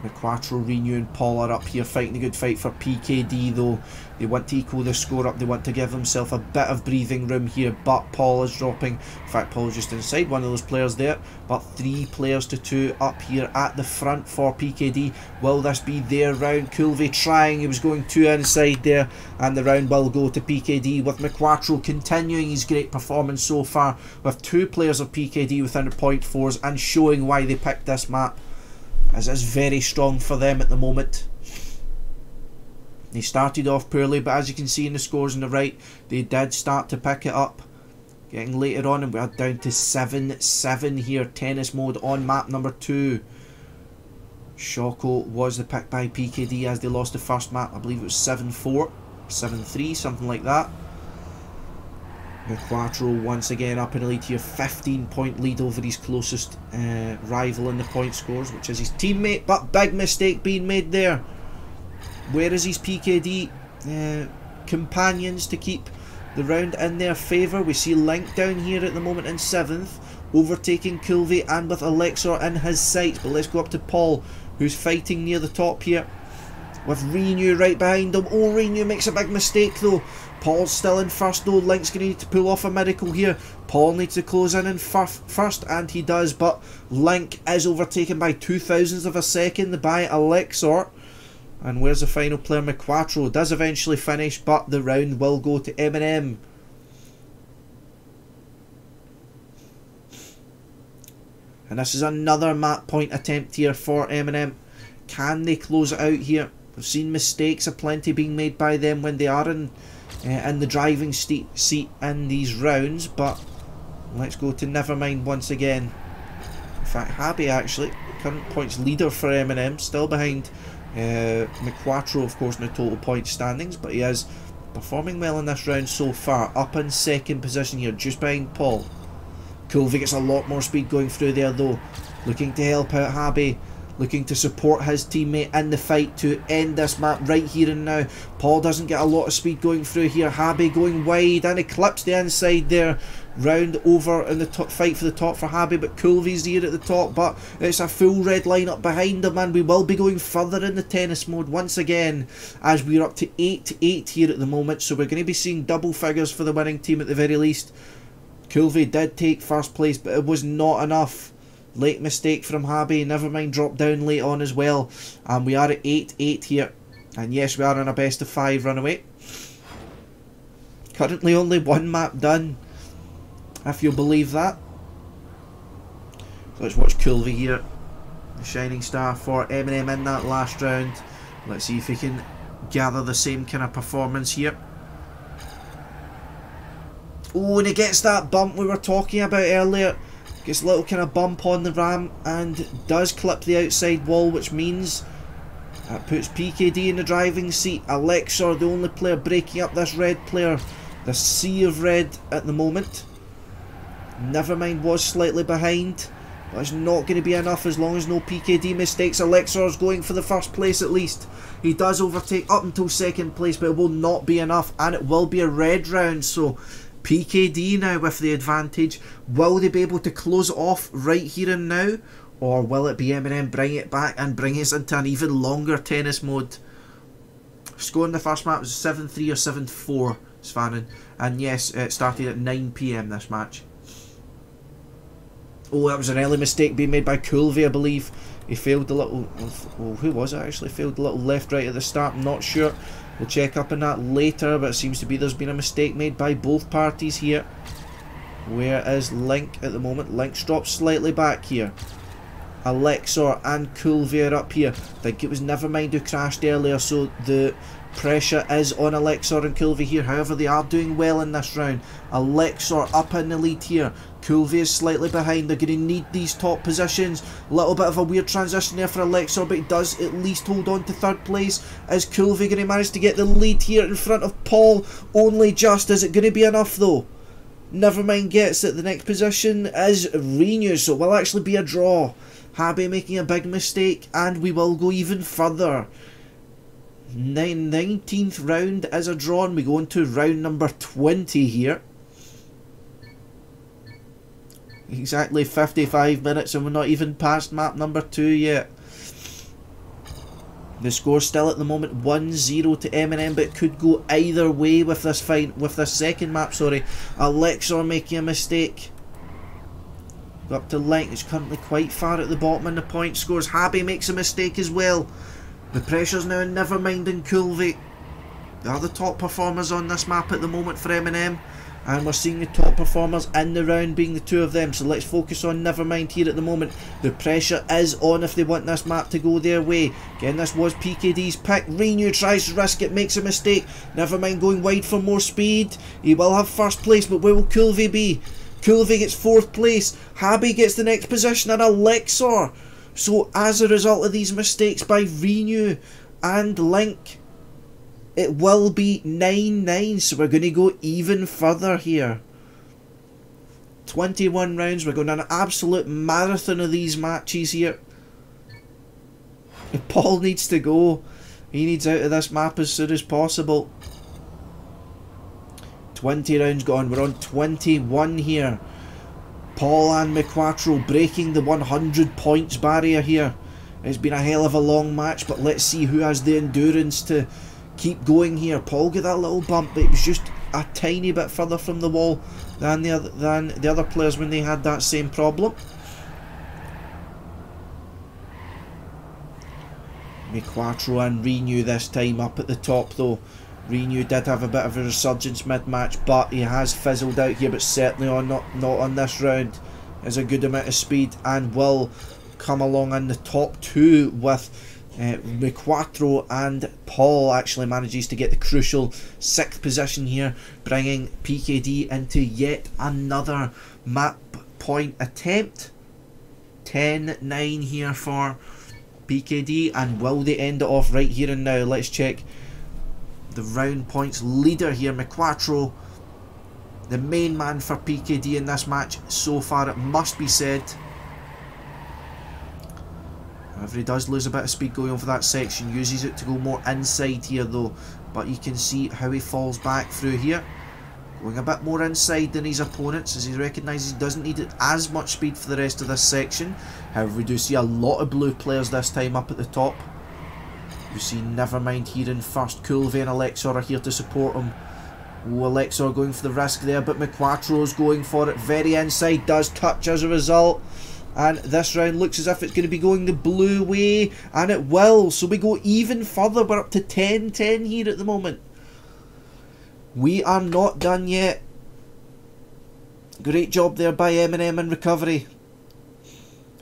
McQuattro, Renew and Paul are up here fighting a good fight for PKD though. They want to equal the score up, they want to give themselves a bit of breathing room here, but Paul is dropping. In fact, Paul is just inside one of those players there, but 3 players to 2 up here at the front for PKD. Will this be their round? Coolvey trying, he was going too inside there, and the round will go to PKD, with McQuattro continuing his great performance so far, with 2 players of PKD within the point 4s, and showing why they picked this map, as it's very strong for them at the moment. They started off poorly, but as you can see in the scores on the right, they did start to pick it up. Getting later on, and we are down to 7-7 here, tennis mode on map number 2. Shoko was the pick by PKD as they lost the first map. I believe it was 7-4, 7-3, something like that. McQuattro once again up in the lead here, 15-point lead over his closest rival in the point scores, which is his teammate, but big mistake being made there. Where is his PKD companions to keep the round in their favour? We see Link down here at the moment in 7th, overtaking Coolvey and with Alexor in his sights, but let's go up to Paul, who's fighting near the top here, with Renew right behind him. Oh, Renew makes a big mistake though. Paul's still in first though. Link's going to need to pull off a miracle here. Paul needs to close in first, and he does, but Link is overtaken by 0.002 of a second by Alexor. And where's the final player? McQuattro does eventually finish, but the round will go to MnM. And this is another map point attempt here for MnM. Can they close it out here? We've seen mistakes aplenty being made by them when they are in the driving seat in these rounds, but let's go to Nevermind once again. In fact, Habi actually, current points leader for MnM, still behind McQuattro of course in the total point standings, but he is performing well in this round so far, up in 2nd position here, just behind Paul. Coolvey gets a lot more speed going through there though, looking to help out Habi, looking to support his teammate in the fight to end this map right here and now. Paul doesn't get a lot of speed going through here. Habi going wide and eclipsed the inside there. Round over in the top fight for the top for Habi, but Coolvey's here at the top, but it's a full red lineup behind him, and we will be going further in the tennis mode once again, as we're up to 8-8 here at the moment, so we're going to be seeing double figures for the winning team at the very least. Coolvey did take first place, but it was not enough. Late mistake from Habi, Nevermind dropped down late on as well, and we are at 8-8 here, and yes, we are on a best of 5 runaway. Currently only 1 map done, if you'll believe that. So let's watch Coolvey here, the shining star for MnM in that last round. Let's see if he can gather the same kind of performance here. Oh, and he gets that bump we were talking about earlier. Gets a little kind of bump on the ram and does clip the outside wall, which means that puts PKD in the driving seat. Alexor, the only player breaking up this red player, the sea of red at the moment. Nevermind was slightly behind, but it's not going to be enough as long as no PKD mistakes. Alexor's going for the first place at least. He does overtake up until second place, but it will not be enough, and it will be a red round. So PKD now with the advantage. Will they be able to close it off right here and now, or will it be MnM bring it back and bring us into an even longer tennis mode? Score in the first match was 7-3 or 7-4, Svanen, and yes, it started at 9 PM this match. Oh, that was an early mistake being made by Coolvey, I believe. He failed a little... Oh, who was it actually? Failed a little left-right at the start, I'm not sure. We'll check up on that later, but it seems to be there's been a mistake made by both parties here. Where is Link at the moment? Link's dropped slightly back here. Alexor and Coolvey are up here. I think it was Nevermind who crashed earlier, so the pressure is on Alexor and Coolvey here. However, they are doing well in this round. Alexor up in the lead here. Coolvey is slightly behind. They're going to need these top positions. A little bit of a weird transition there for Alexor, but he does at least hold on to third place. Is Coolvey going to manage to get the lead here in front of Paul? Only just. Is it going to be enough though? Nevermind gets it. The next position is Renew, so it will actually be a draw. Habe making a big mistake, and we will go even further. 19th round is a draw, and we go into round number 20 here. Exactly 55 minutes, and we're not even past map number 2 yet. The score's still at the moment 1-0 to MnM, but it could go either way with this fight, with this second map. Sorry, Alexor making a mistake. Go up to Link, it's currently quite far at the bottom in the point scores. Habe makes a mistake as well. The pressure's now in Nevermind and Coolvey. They are the top performers on this map at the moment for MnM, and we're seeing the top performers in the round being the two of them. So let's focus on Nevermind here at the moment. The pressure is on if they want this map to go their way. Again, this was PKD's pick. Renew tries to risk it, makes a mistake. Nevermind going wide for more speed. He will have first place, but where will Coolvey be? Coolvey gets 4th place. Habe gets the next position, and Alexor. So as a result of these mistakes by Renew and Link, it will be 9-9, so we're going to go even further here. 21 rounds, we're going on an absolute marathon of these matches here. Paul needs to go. He needs out of this map as soon as possible. 20 rounds gone, we're on 21 here. Paul and McQuattro breaking the 100 points barrier here. It's been a hell of a long match, but let's see who has the endurance to keep going here. Paul got that little bump, but it was just a tiny bit further from the wall than the other players when they had that same problem. McQuattro and Renew this time up at the top though. Renew did have a bit of a resurgence mid-match, but he has fizzled out here, but certainly not on this round. There's a good amount of speed and will come along in the top 2 with McQuattro, and Paul actually manages to get the crucial 6th position here, bringing PKD into yet another map point attempt. 10-9 here for PKD, and will they end it off right here and now? Let's check the round points leader here. McQuattro, the main man for PKD in this match so far, it must be said. However, he does lose a bit of speed going on for that section, uses it to go more inside here though, but you can see how he falls back through here, going a bit more inside than his opponents as he recognises he doesn't need as much speed for the rest of this section. However, we do see a lot of blue players this time up at the top. You see Nevermind here in first. Coolvey and Alexor are here to support him. Oh, Alexor going for the risk there, but McQuattro's going for it very inside, does touch as a result. And this round looks as if it's going to be going the blue way, and it will. So we go even further. We're up to 10-10 here at the moment. We are not done yet. Great job there by MnM in recovery.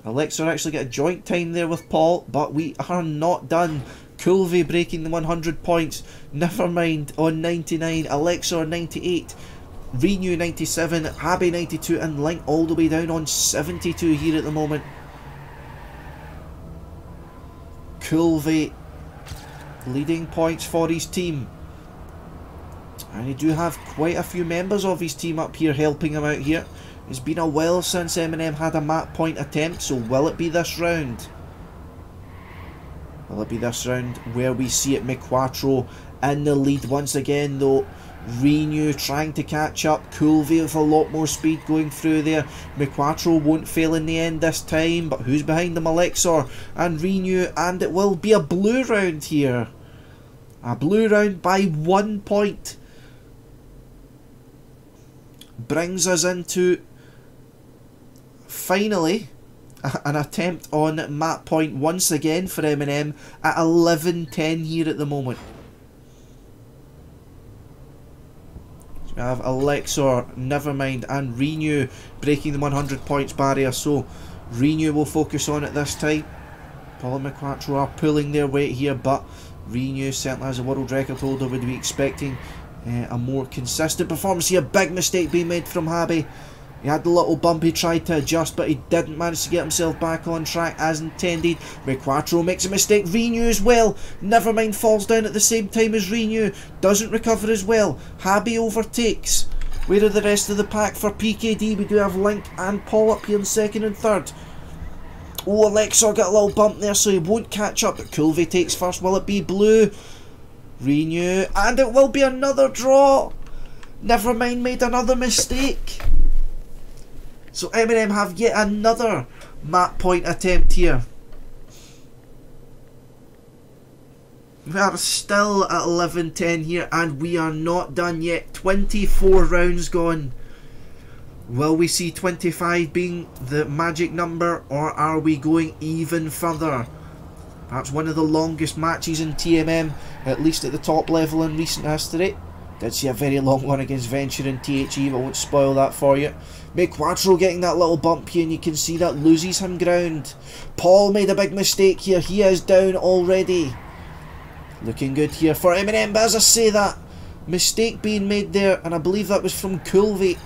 Alexa actually get a joint time there with Paul, but we are not done. Culvey breaking the 100 points. Never mind on 99. Alexa on 98. Renew 97. Abby 92. And Link all the way down on 72 here at the moment. Culvey leading points for his team. And he do have quite a few members of his team up here helping him out here. It's been a while since MnM had a map point attempt, so will it be this round? Will it be this round where we see it McQuattro in the lead once again though? Renew trying to catch up. Culvey with a lot more speed going through there. McQuattro won't fail in the end this time, but who's behind them? Alexor and Renew, and it will be a blue round here. A blue round by 1 point. Brings us into finally an attempt on map point once again for MnM at 11-10 here at the moment. So we have Alexor, Nevermind and Renew breaking the 100 points barrier, so Renew will focus on it this time. Paul and McQuattro are pulling their weight here, but Renew certainly as a world record holder would be expecting a more consistent performance here. Big mistake being made from Habby. He had the little bump, he tried to adjust, but he didn't manage to get himself back on track as intended. McQuattro makes a mistake, Renew as well. Nevermind falls down at the same time as Renew, doesn't recover as well. Habby overtakes. Where are the rest of the pack for PKD? We do have Link and Paul up here in second and third. Oh, Alexor got a little bump there, so he won't catch up, but Culvey takes first. Will it be blue? Renew, and it will be another draw. Nevermind made another mistake. So MnM have yet another map point attempt here. We are still at 11-10 here, and we are not done yet. 24 rounds gone. Will we see 25 being the magic number, or are we going even further? Perhaps one of the longest matches in TMM, at least at the top level in recent history. Did see a very long one against Venture and THE, but I won't spoil that for you. McQuattro getting that little bump here, and you can see that loses him ground. Paul made a big mistake here, he is down already. Looking good here for MnM, but as I say, that mistake being made there, and I believe that was from Culvey.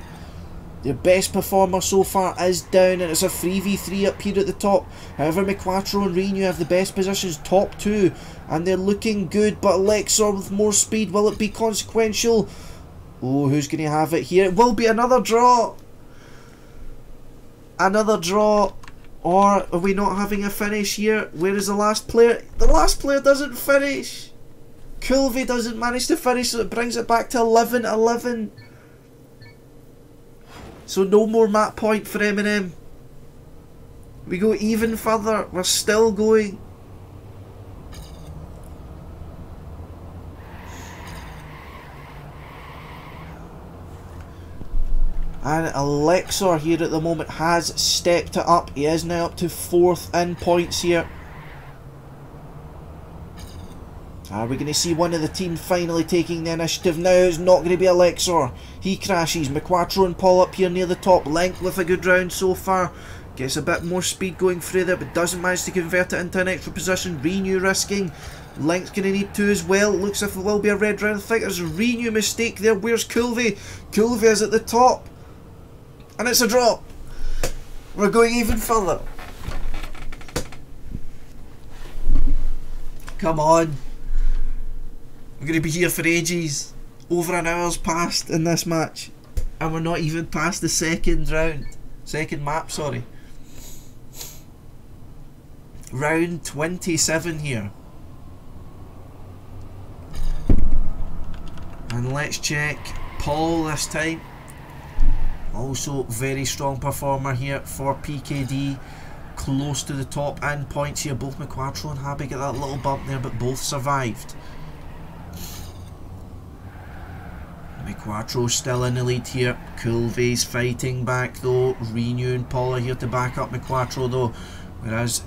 Their best performer so far is down, and it's a 3v3 up here at the top. However, McQuattro and Renew have the best positions, top two, and they're looking good, but Alexor with more speed, will it be consequential? Oh, who's going to have it here? It will be another draw. Another draw. Or are we not having a finish here? Where is the last player? The last player doesn't finish. Culvey doesn't manage to finish, so it brings it back to 11-11. So no more map point for MnM. We go even further. We're still going. And Alexor here at the moment has stepped it up. He is now up to 4th in points here. Are we going to see one of the team finally taking the initiative now? It's not going to be Alexor. He crashes. McQuattro and Paul up here near the top. Link with a good round so far. Gets a bit more speed going through there, but doesn't manage to convert it into an extra position. Renew risking. Link's going to need to as well. Looks as if it will be a red round. I think there's a Renew mistake there. Where's Culvey? Culvey is at the top. And it's a drop. We're going even further. Come on. We're going to be here for ages. Over an hour's passed in this match. And we're not even past the second round. Second map, sorry. Round 27 here. And let's check Paul this time. Also very strong performer here for PKD. Close to the top end points here. Both McQuattro and Habby get that little bump there, but both survived. McQuattro still in the lead here. Culvey's fighting back though. Renew and Paul are here to back up McQuattro though. Whereas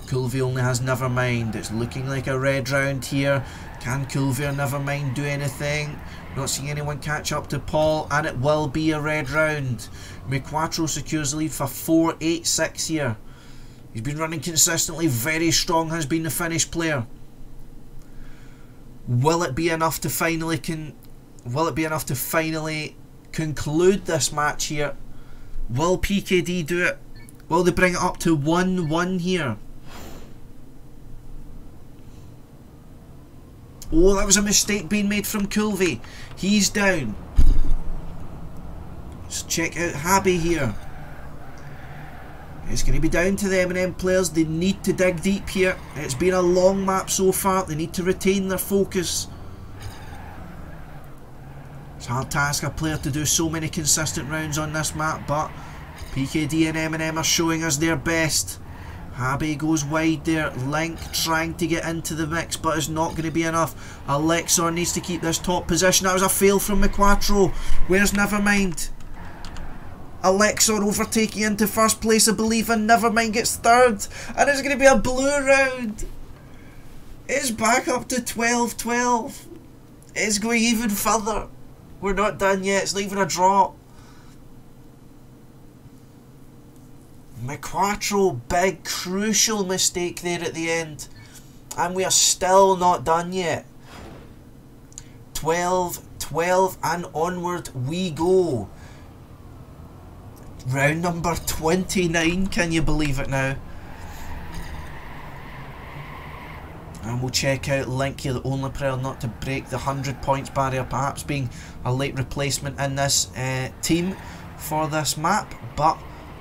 Culvey only has Nevermind. It's looking like a red round here. Can Culvey or Nevermind do anything? Not seeing anyone catch up to Paul, and it will be a red round. McQuattro secures the lead for 4-8-6 here. He's been running consistently. Very strong has been the Finnish player. Will it be enough to finally conclude this match here? Will PKD do it? Will they bring it up to 1-1 here? Oh, that was a mistake being made from Kulve. He's down. Let's check out Habe here. It's going to be down to the MnM players. They need to dig deep here. It's been a long map so far. They need to retain their focus. It's a hard task a player to do so many consistent rounds on this map, but PKD and MnM are showing us their best. Habe goes wide there. Link trying to get into the mix, but it's not going to be enough. Alexor needs to keep this top position. That was a fail from McQuattro. Where's Nevermind? Alexor overtaking into first place, I believe, and Nevermind gets third. And it's going to be a blue round. It's back up to 12-12. It's going even further. We're not done yet. It's not even a draw. McQuattro, big crucial mistake there at the end, and we are still not done yet. 12-12 and onward we go. Round number 29, can you believe it now? And we'll check out Link here, the only player not to break the 100 points barrier, perhaps being a late replacement in this team for this map, but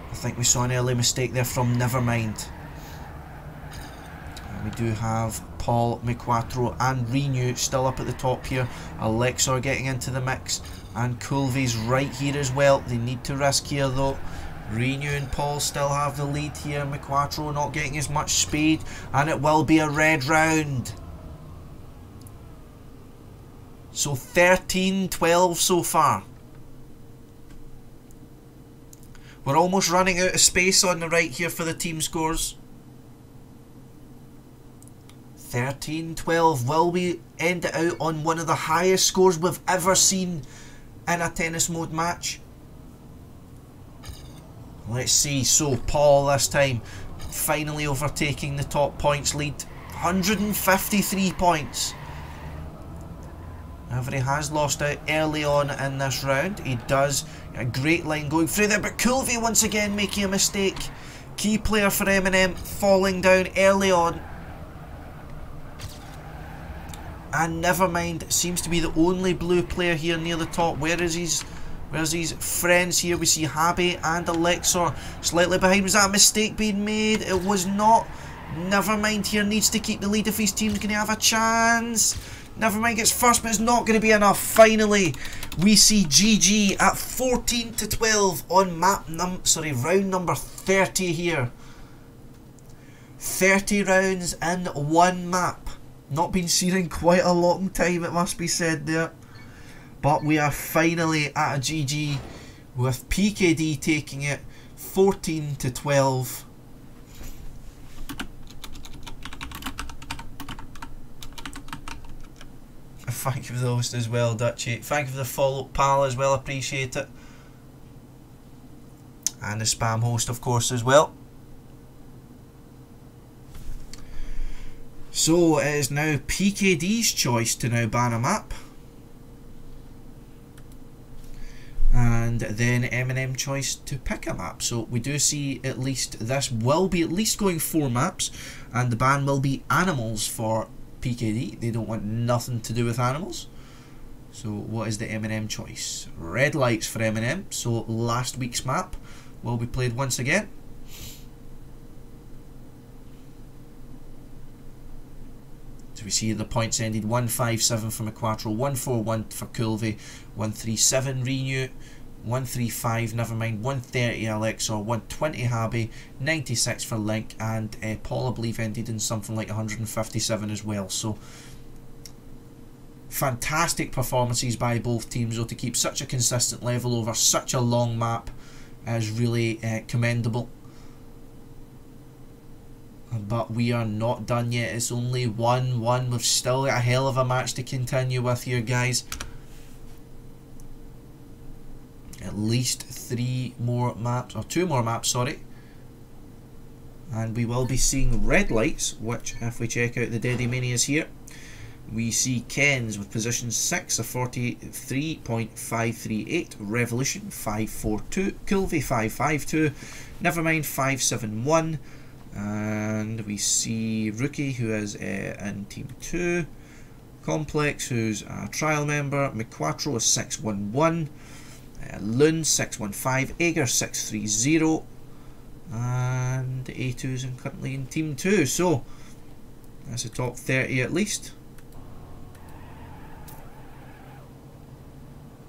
I think we saw an early mistake there from Nevermind. And we do have Paul, McQuattro and Renew still up at the top here. Alexor getting into the mix, and Kulve's right here as well. They need to risk here though. Renew and Paul still have the lead here. McQuattro not getting as much speed, and it will be a red round. So 13-12 so far. We're almost running out of space on the right here for the team scores. 13-12. Will we end it out on one of the highest scores we've ever seen in a tennis mode match? Let's see. So Paul this time finally overtaking the top points lead. 153 points. However, he has lost out early on in this round. He does. A great line going through there, but Kulve once again making a mistake. Key player for MnM falling down early on. And Nevermind seems to be the only blue player here near the top. Where's his friends here? We see Habe and Alexor slightly behind. Was that a mistake being made? It was not. Nevermind here needs to keep the lead if his team's going to have a chance. Nevermind gets first, but it's not going to be enough. Finally, we see GG at 14-12 on round number 30 here. 30 rounds in one map. Not been seen in quite a long time, it must be said there. But we are finally at a GG with PKD taking it 14-12. Thank you for the host as well, Dutchy. Thank you for the follow, pal, as well. Appreciate it. And the spam host, of course, as well. So it is now PKD's choice to now ban a map. And then MnM choice to pick a map. So we do see at least this will be at least going 4 maps. And the ban will be animals for PKD. They don't want nothing to do with animals. So what is the MnM choice? Red lights for MnM. So last week's map will be played once again. So we see the points ended 157 for McQuattro, 141 for Kulve, 137 Renew, 135 Nevermind, 130 Alexor, 120 Habe, 96 for Link, and Paul I believe ended in something like 157 as well. So fantastic performances by both teams, though. To keep such a consistent level over such a long map is really commendable. But we are not done yet. It's only 1-1. We've still got a hell of a match to continue with here, guys. At least 3 more maps, or 2 more maps, sorry. And we will be seeing red lights, which if we check out the Trackmanias here, we see Ken's with position 6 of 43.538, Revolution 542, Kulve 552, Nevermind 571, and we see Rookie, who is in Team 2, Complex, who's a trial member, McQuattro is 611, Lund 615, Ager 630, and A2 is currently in Team 2, so that's the top 30 at least.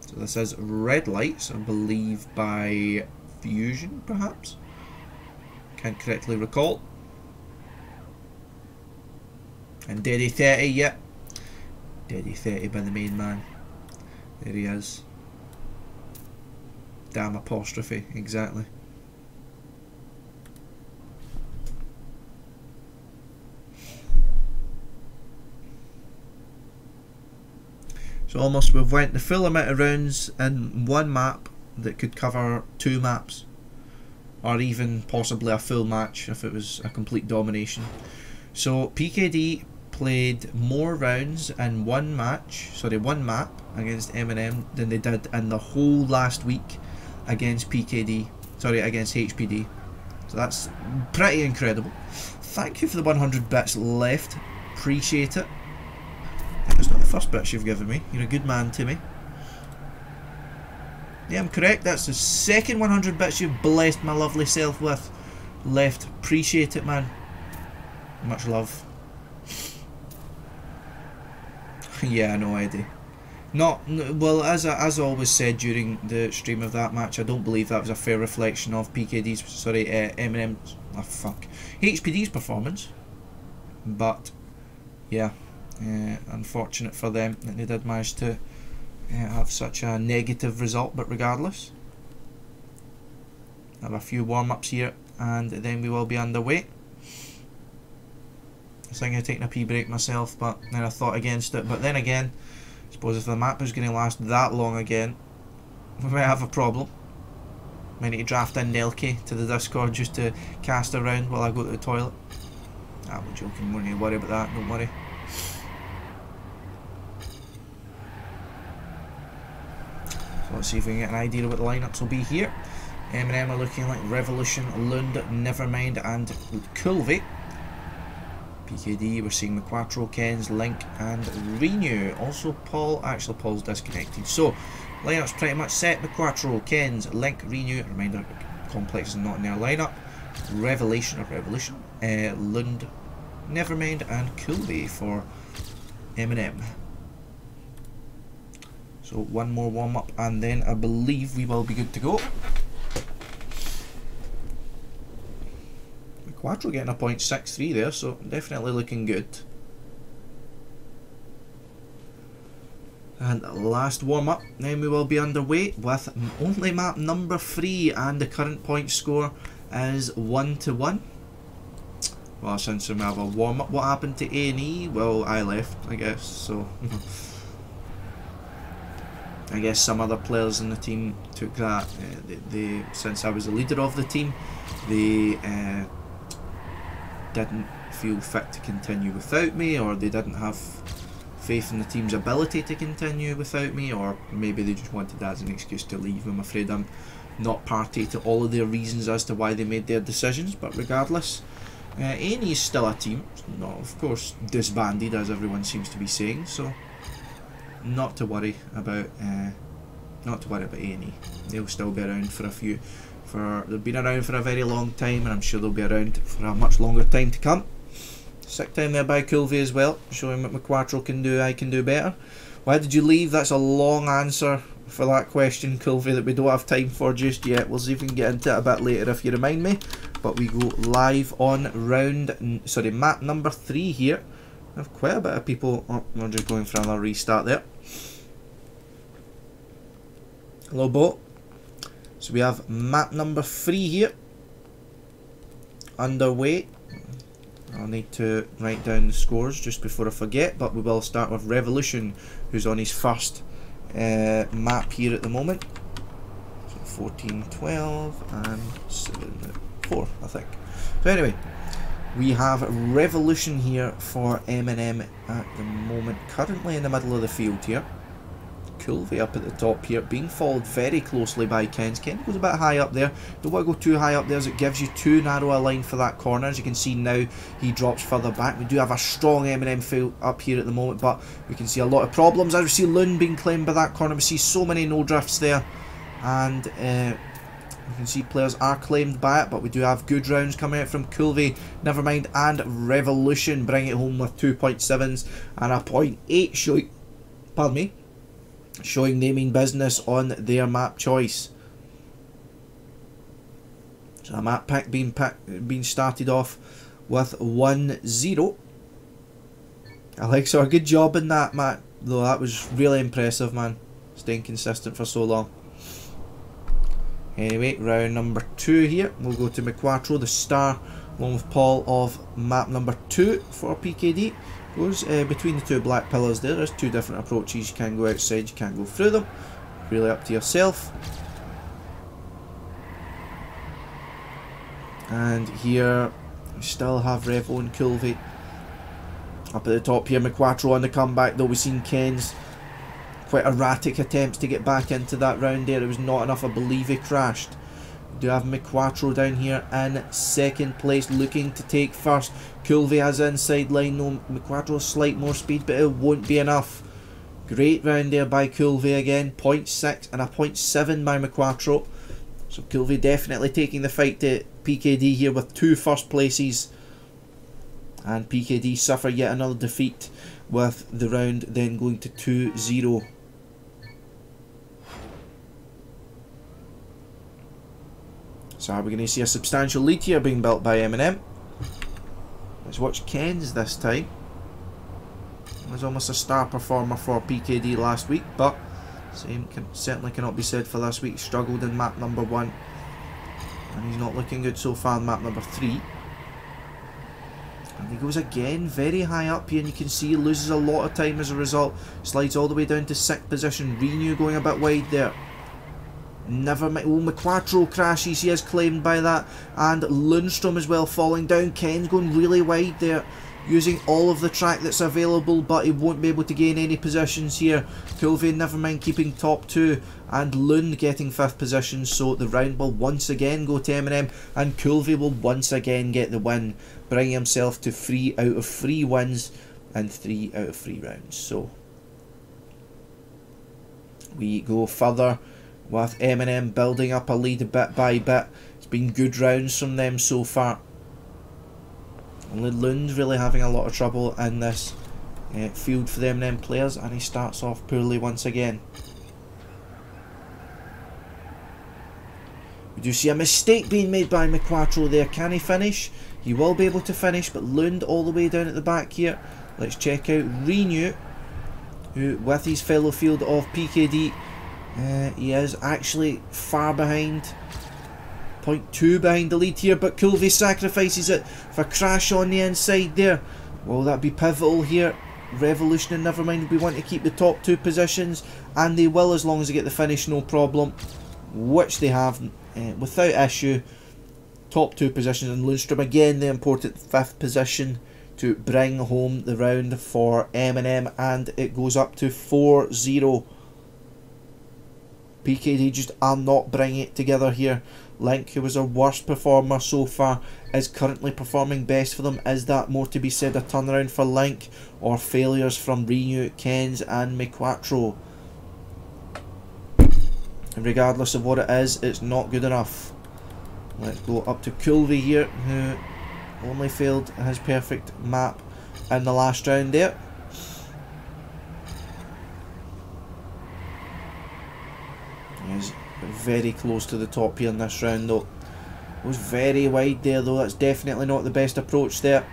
So this is red lights, I believe by Fusion perhaps, can't correctly recall. And Daddy 30, yep, Daddy 30 by the main man, there he is, damn apostrophe, exactly. So almost we've went the full amount of rounds in one map that could cover 2 maps, or even possibly a full match if it was a complete domination. So PKD played more rounds in one map against MnM than they did in the whole last week against against HPD. So that's pretty incredible. Thank you for the 100 bits left, appreciate it. That's not the first bits you've given me. You're a good man to me. Yeah, I'm correct. That's the second 100 bits you've blessed my lovely self with. Left. Appreciate it, man. Much love. Yeah, I know, Eddie. Well, as I always said during the stream of that match, I don't believe that was a fair reflection of PKD's, HPD's performance. But, yeah. Unfortunate for them that they did manage to have such a negative result, but regardless, I have a few warm-ups here and then we will be underway. I was thinking of taking a pee break myself, but then I thought against it. But then again, I suppose if the map is going to last that long again, we might have a problem. Might need to draft in Nelke to the Discord just to cast around while I go to the toilet. I'm joking, don't need to worry about that, don't worry. So let's see if we can get an idea of what the lineups will be here. MnM are looking like Revolution, Lund, Nevermind and Kulve. PKD, we're seeing McQuattro, Ken's, Link and Renew. Also Paul, actually Paul's disconnected. So, lineup's pretty much set. McQuattro, Ken's, Link, Renew. Reminder, Complex is not in their lineup. Revolution, Lund, Nevermind and Kulve for MnM. So one more warm up and then I believe we will be good to go. McQuattro getting a 0.63 there, so definitely looking good. And last warm up, then we will be underway with only map number 3 and the current point score is 1-1. Well, since we have a warm up, what happened to A&E? Well, I left, I guess, so I guess some other players in the team took that. Since I was the leader of the team, they didn't feel fit to continue without me, or they didn't have faith in the team's ability to continue without me, or maybe they just wanted that as an excuse to leave. I'm afraid I'm not party to all of their reasons as to why they made their decisions, but regardless, A&E is still a team, not of course disbanded as everyone seems to be saying, so not to worry about A&E. They'll still be around for they've been around for a very long time, and I'm sure they'll be around for a much longer time to come. Sick time there by Kulve as well, showing what McQuattro can do, I can do better. Why did you leave? That's a long answer for that question, Kulve, that we don't have time for just yet. We'll see if we can get into it a bit later if you remind me. But we go live on map number 3 here. I have quite a bit of people. Oh, we're just going for another restart there. Hello, bot. So we have map number 3 here underway. I'll need to write down the scores just before I forget, but we will start with Revolution, who's on his first map here at the moment. So 14-12 and 7-4, I think. So anyway, we have Revolution here for MnM at the moment, currently in the middle of the field here. Culvey up at the top here, being followed very closely by Kens. Ken goes a bit high up there. Don't want to go too high up there as it gives you too narrow a line for that corner. As you can see now, he drops further back. We do have a strong MnM field up here at the moment, but we can see a lot of problems. As we see Lund being claimed by that corner, we see so many no drifts there, and you can see players are claimed by it, but we do have good rounds coming out from Culvey, Nevermind and Revolution, bring it home with 2.7s and a 0.8 showing, pardon me, showing they mean business on their map choice. So a map pack being started off with 1-0. Alex, so a good job in that, Matt, though. That was really impressive, man, staying consistent for so long. Anyway, round number 2 here. We'll go to McQuattro, the star, along with Paul of map number 2 for PKD. Goes between the two black pillars there. There's two different approaches. You can go outside, you can go through them. Really up to yourself. And here we still have Revo and Culvey up at the top here. McQuattro on the comeback, though. We've seen Ken's quite erratic attempts to get back into that round there. It was not enough. I believe he crashed. We do have McQuattro down here in second place, looking to take first. Culvey has inside line, though. McQuattro slight more speed, but it won't be enough. Great round there by Culvey again. 0.6 and a 0.7 by McQuattro. So Culvey definitely taking the fight to PKD here with 2 first places. And PKD suffer yet another defeat with the round then going to 2-0. So are we going to see a substantial lead here being built by MnM? Let's watch Ken's this time. He was almost a star performer for PKD last week, but certainly cannot be said for this week. He struggled in map number 1, and he's not looking good so far in map number 3. And he goes again very high up here, and you can see he loses a lot of time as a result. Slides all the way down to 6th position. Renew going a bit wide there. Nevermind. Oh, McQuattro crashes. He is claimed by that. And Lundstrom as well falling down. Ken's going really wide there, using all of the track that's available, but he won't be able to gain any positions here. Culvey and Nevermind keeping top 2, and Lund getting 5th position. So the round will once again go to MnM, and Culvey will once again get the win, bringing himself to 3 out of 3 wins and 3 out of 3 rounds. So we go further with MnM building up a lead bit by bit. It's been good rounds from them so far. Only Lund's really having a lot of trouble in this field for the MnM players, and he starts off poorly once again. We do see a mistake being made by McQuattro there. Can he finish? He will be able to finish, but Lund all the way down at the back here. Let's check out Renew, who with his fellow field of PKD, he is actually far behind. 0.2 behind the lead here, but Culvey sacrifices it for crash on the inside there. Will that be pivotal here? Revolution and Nevermind will be wanting to keep the top 2 positions, and they will as long as they get the finish, no problem, which they have without issue. Top 2 positions, and Lundstrom again the important 5th position to bring home the round for MnM, and it goes up to 4-0. PKD just are not bringing it together here. Link, who was our worst performer so far, is currently performing best for them. Is that more to be said a turnaround for Link, or failures from Renew, Kens and McQuattro? And regardless of what it is, it's not good enough. Let's go up to Culvey here, who only failed his perfect map in the last round there. He's very close to the top here in this round though. It was very wide there though. That's definitely not the best approach there.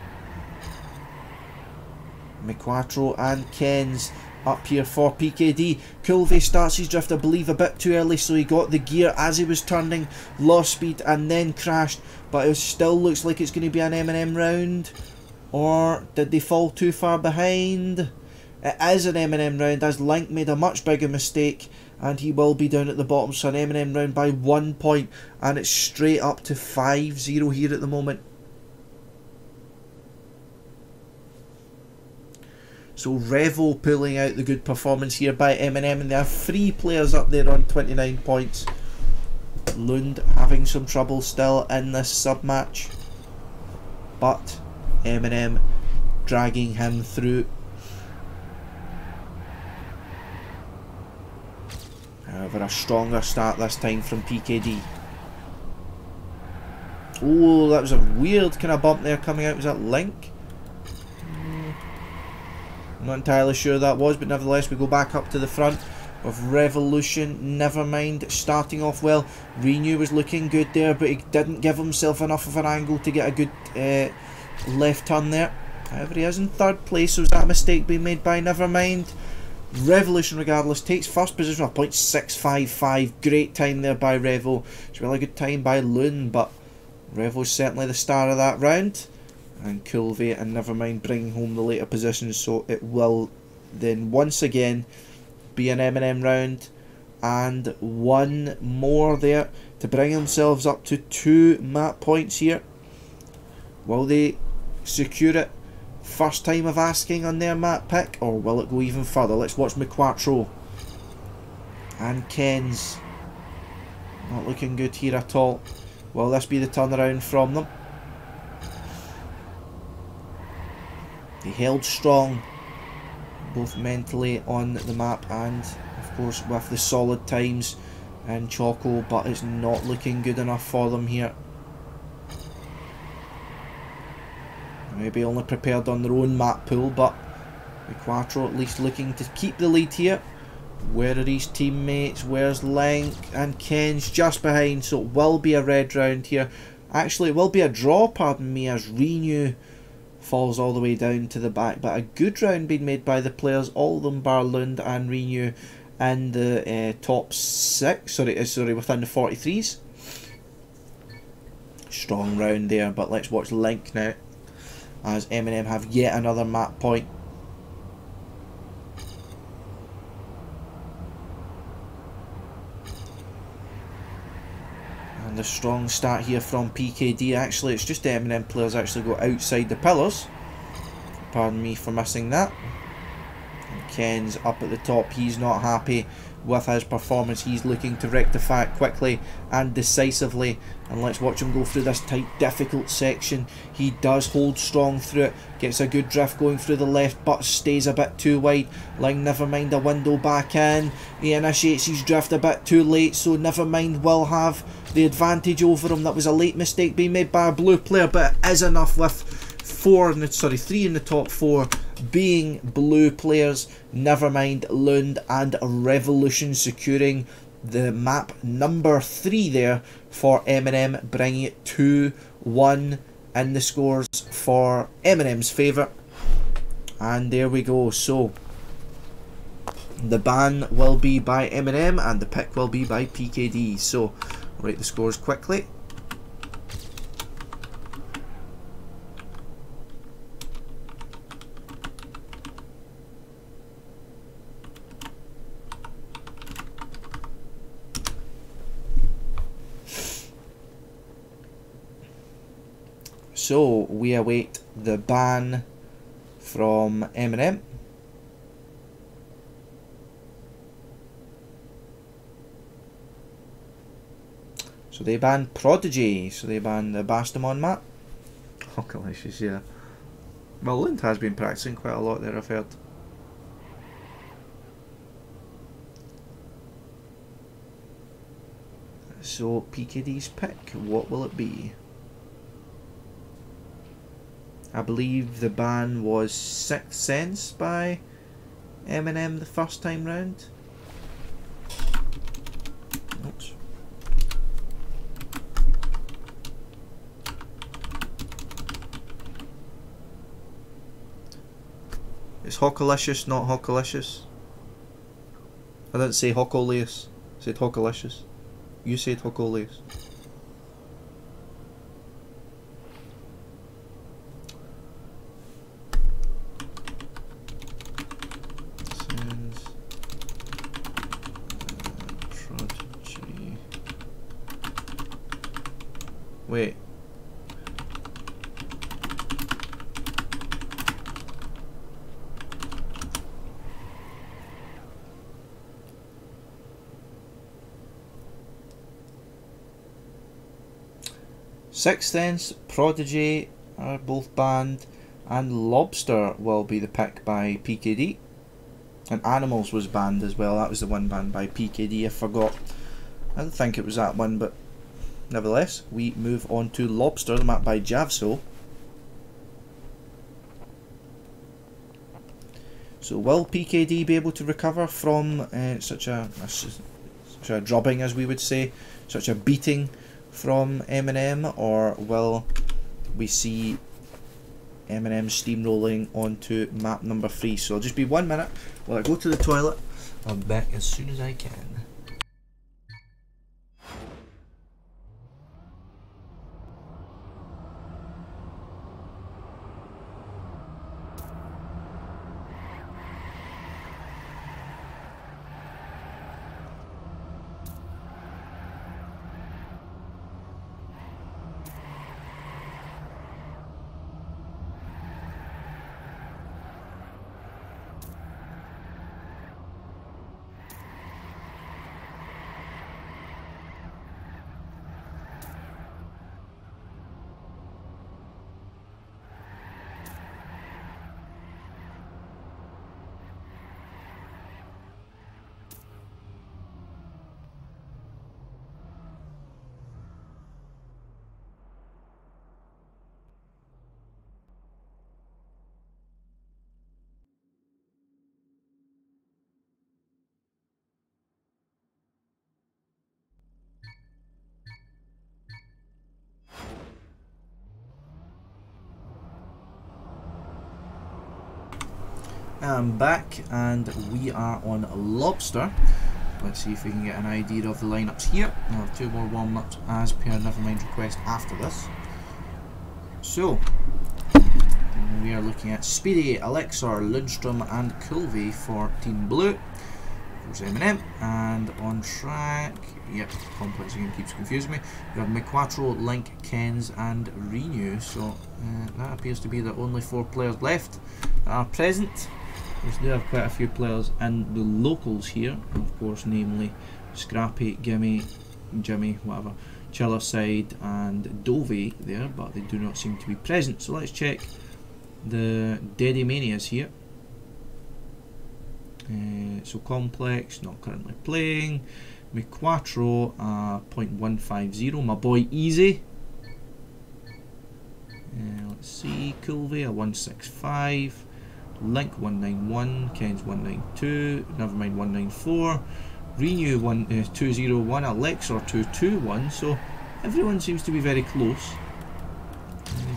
McQuattro and Kens up here for PKD. Culvey starts his drift, I believe, a bit too early, so he got the gear as he was turning, lost speed and then crashed, but it still looks like it's going to be an MnM round. Or did they fall too far behind? It is an MnM round, as Link made a much bigger mistake, and he will be down at the bottom. So an MnM round by 1 point, and it's straight up to 5-0 here at the moment. So Revo pulling out the good performance here by MnM, and they have 3 players up there on 29 points. Lund having some trouble still in this sub-match, but MnM dragging him through. However, a stronger start this time from PKD. Oh, that was a weird kind of bump there coming out. Was that Link? I'm not entirely sure that was, but nevertheless we go back up to the front of Revolution. Nevermind starting off well. Renew was looking good there, but he didn't give himself enough of an angle to get a good left turn there. However, he is in 3rd place, so is that a mistake being made by Nevermind? Revolution regardless takes first position with 0.655. Great time there by Revo. It's a really good time by Loon, but Revo's certainly the star of that round. And Coolvey and Nevermind bringing home the later positions, so it will then once again be an MnM round, and 1 more there to bring themselves up to 2 map points here. Will they secure it? First time of asking on their map pick, or will it go even further? Let's watch McQuattro and Ken's. Not looking good here at all. Will this be the turnaround from them? They held strong, both mentally on the map and of course with the solid times in Choco, but it's not looking good enough for them here. Maybe only prepared on their own map pool, but McQuattro at least looking to keep the lead here. Where are his teammates? Where's Link? And Ken's just behind, so it will be a red round here. Actually, it will be a draw, pardon me, as Renew falls all the way down to the back, but a good round being made by the players, all of them bar Lund and Renew in the top 6, sorry, within the 43s. Strong round there, but let's watch Link now, as MnM have yet another map point. And a strong start here from PKD. Actually, it's just the MnM players actually go outside the pillars. Pardon me for missing that. And Ken's up at the top. He's not happy with his performance. He's looking to rectify it quickly and decisively. And let's watch him go through this tight, difficult section. He does hold strong through it. Gets a good drift going through the left, but stays a bit too wide. Ling, Nevermind a window back in. He initiates his drift a bit too late, so Nevermind will have the advantage over him. That was a late mistake being made by a blue player, but it is enough with 3 in the top 4 being blue players. Nevermind, Lund and Revolution securing the map number 3 there for MnM, bringing it 2-1 in the scores for MnM's favour. And there we go. So the ban will be by MnM and the pick will be by PKD. So I'll write the scores quickly. So we await the ban from MnM. So they banned Prodigy, so they banned the Bastamon map. Oh, delicious, yeah. Well, Lund has been practicing quite a lot there, I've heard. So PKD's pick, what will it be? I believe the ban was 6th Sense by MnM the first time round. Oops. It's Hockalicious, not Hockalicious. I didn't say Hockolius, I said Hockalicious. You said Hockolius. Wait. Sixth Sense, Prodigy are both banned, and Lobster will be the pick by PKD. And Animals was banned as well. That was the one banned by PKD. I forgot. I didn't think it was that one, but nevertheless, we move on to Lobster, the map by Javso. So will PKD be able to recover from such a drubbing, as we would say, such a beating from MnM, or will we see MnM steamrolling onto map number 3? So I'll just be 1 minute while I go to the toilet. I'm back as soon as I can. I'm back and we are on Lobster. Let's see if we can get an idea of the lineups here. I'll have 2 more warm-ups as per Nevermind request after this. So, we are looking at Speedy, Alexor, Lundstrom and Kulve for Team Blue. There's MnM, and on track, yep, complex again keeps confusing me. We have McQuattro, Link, Kens and Renew. So that appears to be the only 4 players left that are present. We do have quite a few players in the locals here, of course, namely Scrappy, Gimme, Jimmy, whatever, Chiller Side and Dovey there, but they do not seem to be present. So let's check the Dedimanias here. So Complex, not currently playing. McQuattro, 0.150, my boy Easy. Let's see, Kulve, 165. Link 191, Ken's 192, Nevermind 194, Renew 201, Alexor 221, so everyone seems to be very close.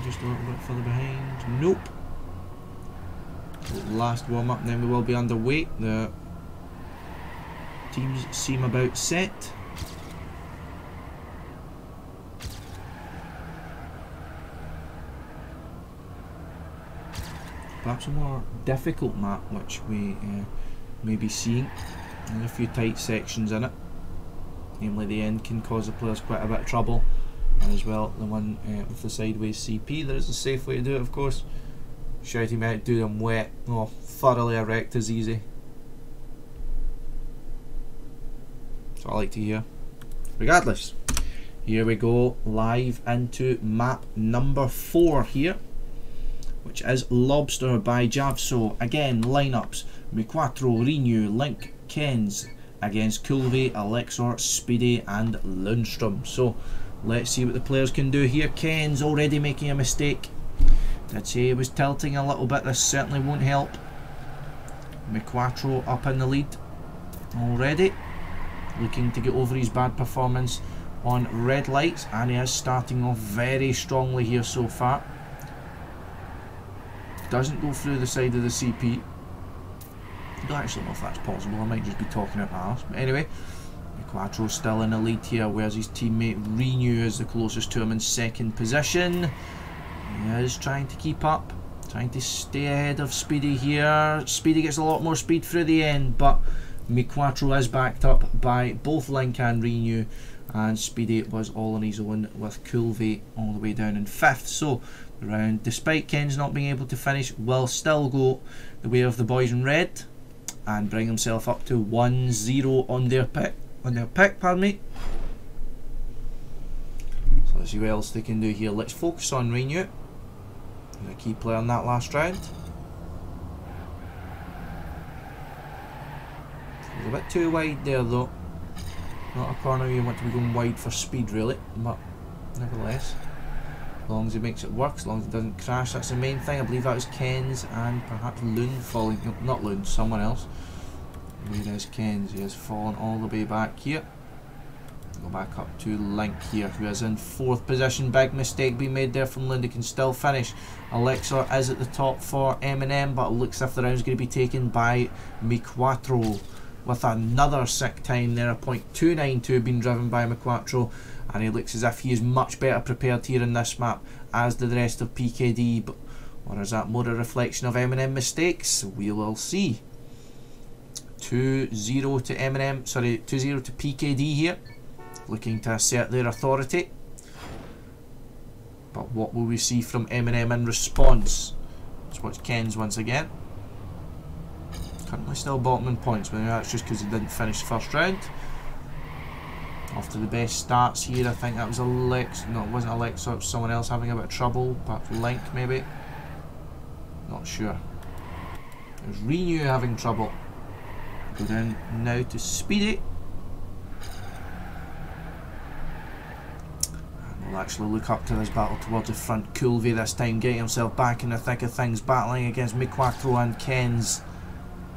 Just a little bit further behind. Nope. Last warm up, and then we will be underway. The teams seem about set. Perhaps a more difficult map, which we may be seeing. There's a few tight sections in it. Namely, the end can cause the players quite a bit of trouble. And as well, the one with the sideways CP. There is a safe way to do it, of course. Shouting me out, do them wet. Oh, thoroughly erect is easy. That's what I like to hear. Regardless, here we go, live into map number 4 here, which is Lobster by Javso. Again, lineups: McQuattro, Renew, Link, Kens against Kulve, Alexor, Speedy and Lundstrom. So let's see what the players can do here. Kens already making a mistake. I'd say he was tilting a little bit. This certainly won't help. McQuattro up in the lead already, looking to get over his bad performance on red lights, and he is starting off very strongly here so far. Doesn't go through the side of the CP. I don't actually know if that's possible. I might just be talking out my arse. But anyway, McQuattro's still in the lead here, whereas his teammate Renew is the closest to him in second position. He is trying to keep up, trying to stay ahead of Speedy here. Speedy gets a lot more speed through the end, but McQuattro is backed up by both Link and Renew, and Speedy was all on his own with Kulve all the way down in 5th. So the round, despite Ken's not being able to finish, will still go the way of the boys in red and bring himself up to 1-0 on their pick. Pardon me. So Let's see what else they can do here. Let's focus on Renew, the key player in that last round. A bit too wide there though. Not a corner you want to be going wide for speed really, but nevertheless, as long as he makes it work, as long as it doesn't crash, that's the main thing. I believe that was Ken's and perhaps Lund falling, no, not Lund, someone else. Where is Ken's? He has fallen all the way back here. Go back up to Link here, who is in 4th position. Big mistake being made there from Lund. He can still finish. Alexor is at the top for MnM, but it looks as if the round's going to be taken by McQuattro, with another sick time there, a .292 being driven by McQuattro, and he looks as if he is much better prepared here in this map, as did the rest of PKD. But, or is that more a reflection of MnM mistakes? We will see. 2-0 to MnM, sorry, 2-0 to PKD here, looking to assert their authority. But what will we see from MnM in response? Let's watch Ken's once again. Currently still bottom in points, but that's just because he didn't finish the first round. Off to the best starts here. I think that was Alex. No, it wasn't Alex, it was someone else having a bit of trouble. Perhaps Link, maybe. Not sure. It was Renew having trouble. Go down now to Speedy. And we'll actually look up to this battle towards the front. Coolvey this time getting himself back in the thick of things, battling against McQuattro and Ken's.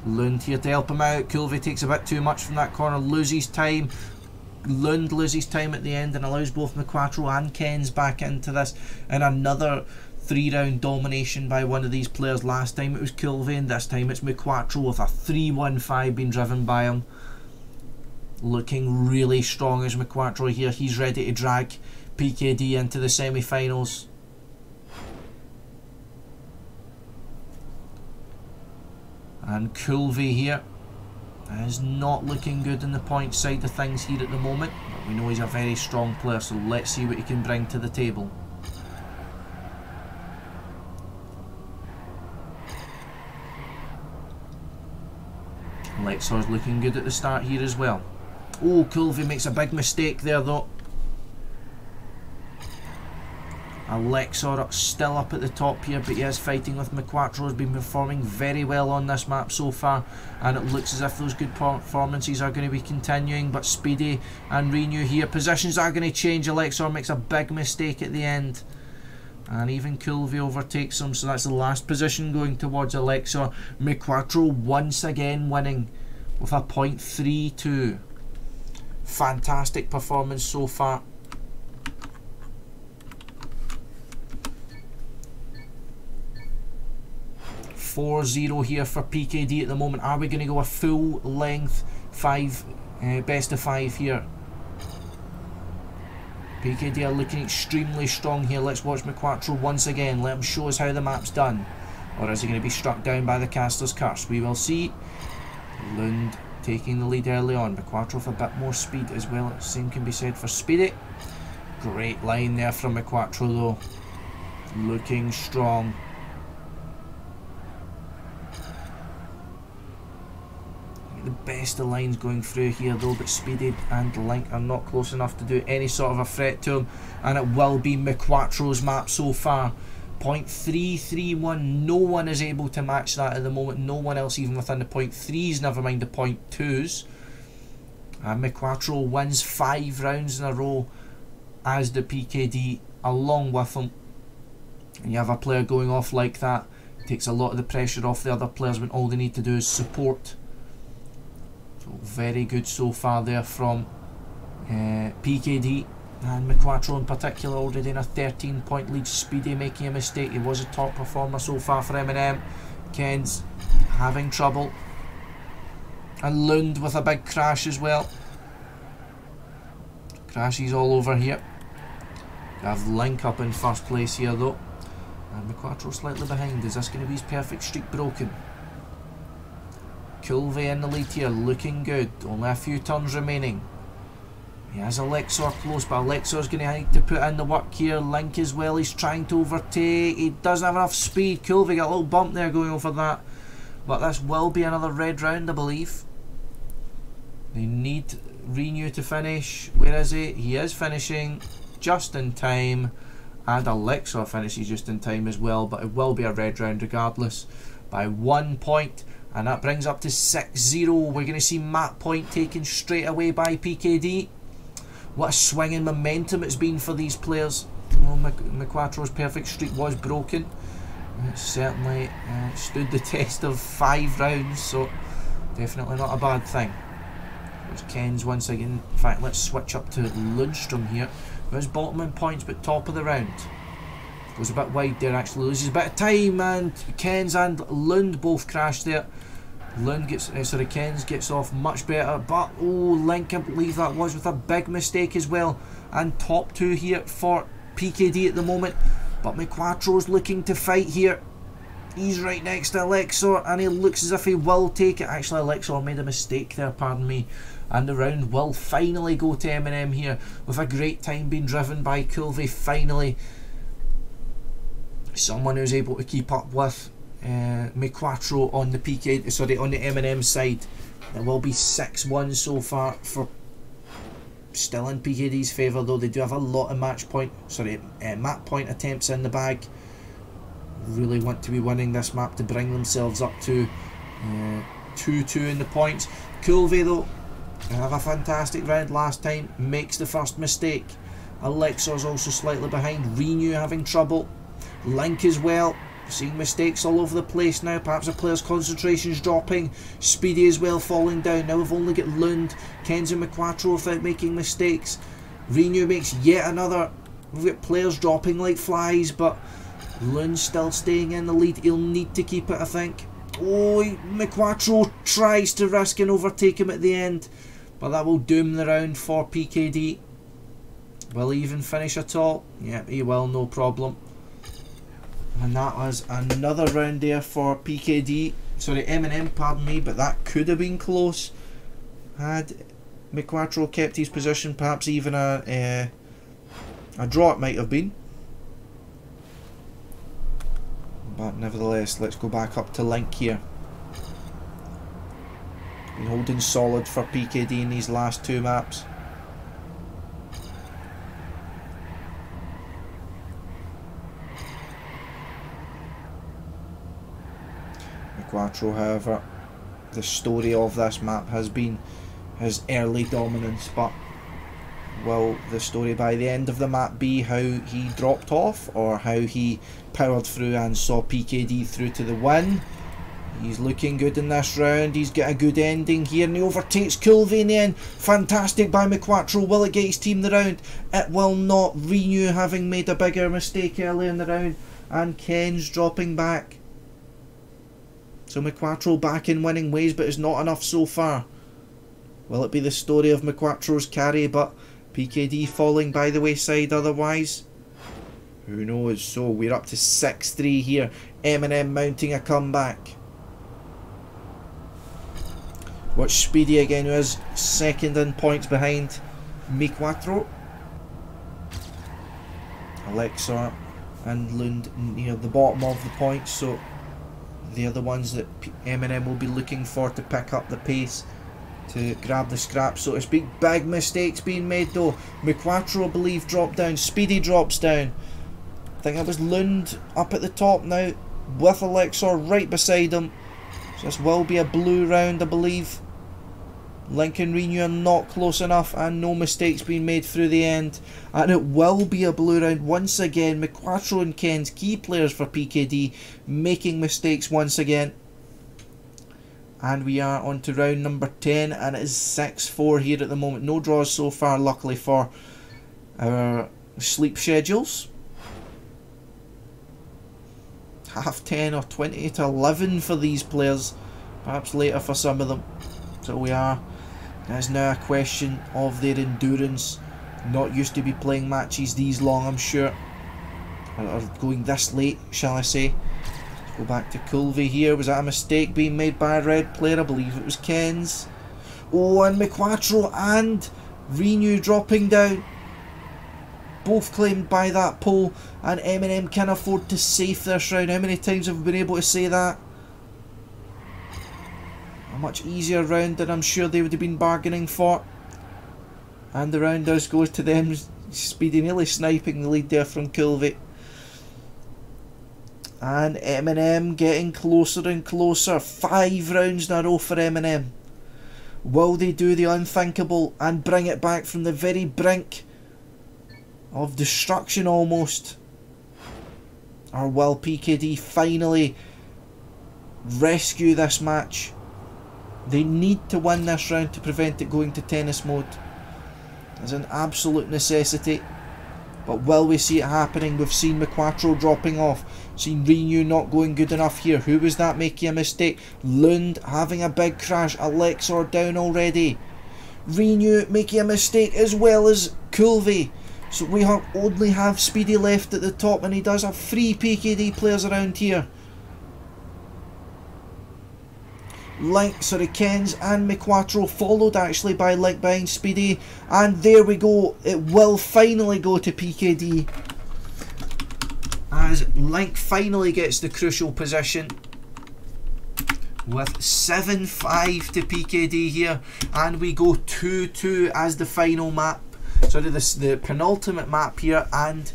Lund here to help him out. Coolvey takes a bit too much from that corner, loses time. Lund loses time at the end and allows both McQuattro and Ken's back into this. And another 3-round domination by one of these players. Last time it was Coolvey, and this time it's McQuattro with a 3-1-5 being driven by him. Looking really strong as McQuattro here. He's ready to drag PKD into the semi-finals. And Coolvey here is not looking good in the point side of things here at the moment, but we know he's a very strong player, so let's see what he can bring to the table. Lexor's looking good at the start here as well. Oh, Coolvey makes a big mistake there though. Alexor still up at the top here, but he is fighting with McQuattro. Has been performing very well on this map so far, and it looks as if those good performances are going to be continuing. But Speedy and Renew here, positions are going to change. Alexor makes a big mistake at the end, and even Coolvey overtakes him, so that's the last position going towards Alexor. McQuattro once again winning with a .32. Fantastic performance so far. 4-0 here for PKD at the moment. Are we going to go a full length 5 best of 5 here? PKD are looking extremely strong here. Let's watch McQuattro once again. Let him show us how the map's done. Or is he going to be struck down by the caster's curse? We will see. Lund taking the lead early on. McQuattro with a bit more speed as well. Same can be said for Speedy. Great line there from McQuattro though. Looking strong. The best of lines going through here though, but Speedy and Link are not close enough to do any sort of a threat to him, and it will be McQuattro's map so far. .331, no one is able to match that at the moment. No one else even within the .3s, never mind the .2s. And McQuattro wins 5 rounds in a row, as the PKD along with him. And you have a player going off like that, takes a lot of the pressure off the other players when all they need to do is support. So very good so far there from PKD, and McQuattro in particular already in a 13-point lead. Speedy making a mistake. He was a top performer so far for MnM. Ken's having trouble, and Lund with a big crash as well. Crashes all over here. We have Link up in first place here though, and McQuattro slightly behind. Is this going to be his perfect streak broken? Coolvey in the lead here, looking good. Only a few turns remaining. He has Alexor close, but Alexor's going to need to put in the work here. Link as well, he's trying to overtake. He doesn't have enough speed. Coolvey got a little bump there going over that. But this will be another red round, I believe. They need Renew to finish. Where is he? He is finishing. just in time, and Alexa finishes just in time as well, but it will be a red round regardless by 1 point, and that brings up to 6-0. We're going to see map point taken straight away by PKD. What a swing in momentum it's been for these players. Well, McQuattro's perfect streak was broken. It certainly stood the test of 5 rounds, so definitely not a bad thing. There's Ken's once again. In fact, let's switch up to Lundstrom here. There's bottom in points, but top of the round. Goes a bit wide there, actually loses a bit of time, and Ken's and Lund both crash there. Lund gets, Ken's gets off much better, but oh, Link, I believe that was with a big mistake as well. And top 2 here for PKD at the moment, but McQuattro's looking to fight here. He's right next to Alexor, and he looks as if he will take it. Actually, Alexor made a mistake there, pardon me. And the round will finally go to MnM here, with a great time being driven by Kulve. Finally, someone who's able to keep up with McQuattro on the on the MnM side. There will be 6-1 so far, for still in PKD's favour, though they do have a lot of map point attempts in the bag. Really want to be winning this map to bring themselves up to 2-2 in the points. Kulve, though, have a fantastic round last time, makes the first mistake. Alexor's also slightly behind. Renew having trouble. Link as well, seeing mistakes all over the place now. Perhaps a player's concentration's dropping. Speedy as well falling down. Now we've only got Lund, Ken's and McQuattro without making mistakes. Renew makes yet another. We've got players dropping like flies, but Lund's still staying in the lead. He'll need to keep it, I think. Oh, McQuattro tries to risk and overtake him at the end, but that will doom the round for PKD. Will he even finish at all? Yeah, he will, no problem. And that was another round there for PKD. Sorry, MnM, pardon me, but that could have been close. Had McQuattro kept his position, perhaps even a draw it might have been. But nevertheless, let's go back up to Link here. Been holding solid for PKD in these last 2 maps. McQuattro, however, the story of this map has been his early dominance, but will the story by the end of the map be how he dropped off, or how he powered through and saw PKD through to the win? He's looking good in this round. He's got a good ending here, and he overtakes Kulve in the end. Fantastic by McQuattro. Will it get his team the round? It will not. Renew having made a bigger mistake earlier in the round, and Ken's dropping back. So McQuattro back in winning ways, but it's not enough so far. Will it be the story of McQuattro's carry, but PKD falling by the wayside otherwise? Who knows? So we're up to 6-3 here. MnM mounting a comeback. Watch Speedy again, who is second in points behind McQuattro. Alexa and Lund near the bottom of the points, so they're the ones that MnM will be looking for to pick up the pace, to grab the scraps, so to speak. Big mistakes being made though. McQuattro, I believe, dropped down. Speedy drops down. I think it was Lund up at the top now, with Alexor right beside him. So this will be a blue round, I believe. Link and Renew are not close enough, and no mistakes being made through the end. And it will be a blue round once again. McQuattro and Ken's key players for PKD making mistakes once again. And we are on to round number 10, and it is 6-4 here at the moment. No draws so far, luckily for our sleep schedules. Half 10 or 20 to 11 for these players, perhaps later for some of them. So we are. It's now a question of their endurance. Not used to be playing matches these long, I'm sure, or going this late, shall I say. Let's go back to Kulve here. Was that a mistake being made by a red player? I believe it was Ken's. Oh, and McQuattro and Renew dropping down. Both claimed by that pole, and MnM can afford to safe this round. How many times have we been able to say that? A much easier round than I'm sure they would have been bargaining for. And the round does go to them Speedy nearly sniping the lead there from Culvey. And MnM getting closer and closer. 5 rounds in a row for MnM. Will they do the unthinkable and bring it back from the very brink of destruction almost? Or will PKD finally rescue this match? They need to win this round to prevent it going to tennis mode. It's an absolute necessity. But will we see it happening? We've seen McQuattro dropping off. Seen Renew not going good enough here. Who was that making a mistake? Lund having a big crash. Alexor down already. Renew making a mistake as well as Culvey. So we only have Speedy left at the top, and he does have 3 PKD players around here. Link, sorry, Kens and McQuattro, followed actually by Link behind Speedy, and there we go, it will finally go to PKD as Link finally gets the crucial position with 7-5 to PKD here, and we go 2-2 as the final map, sorry, the penultimate map here, and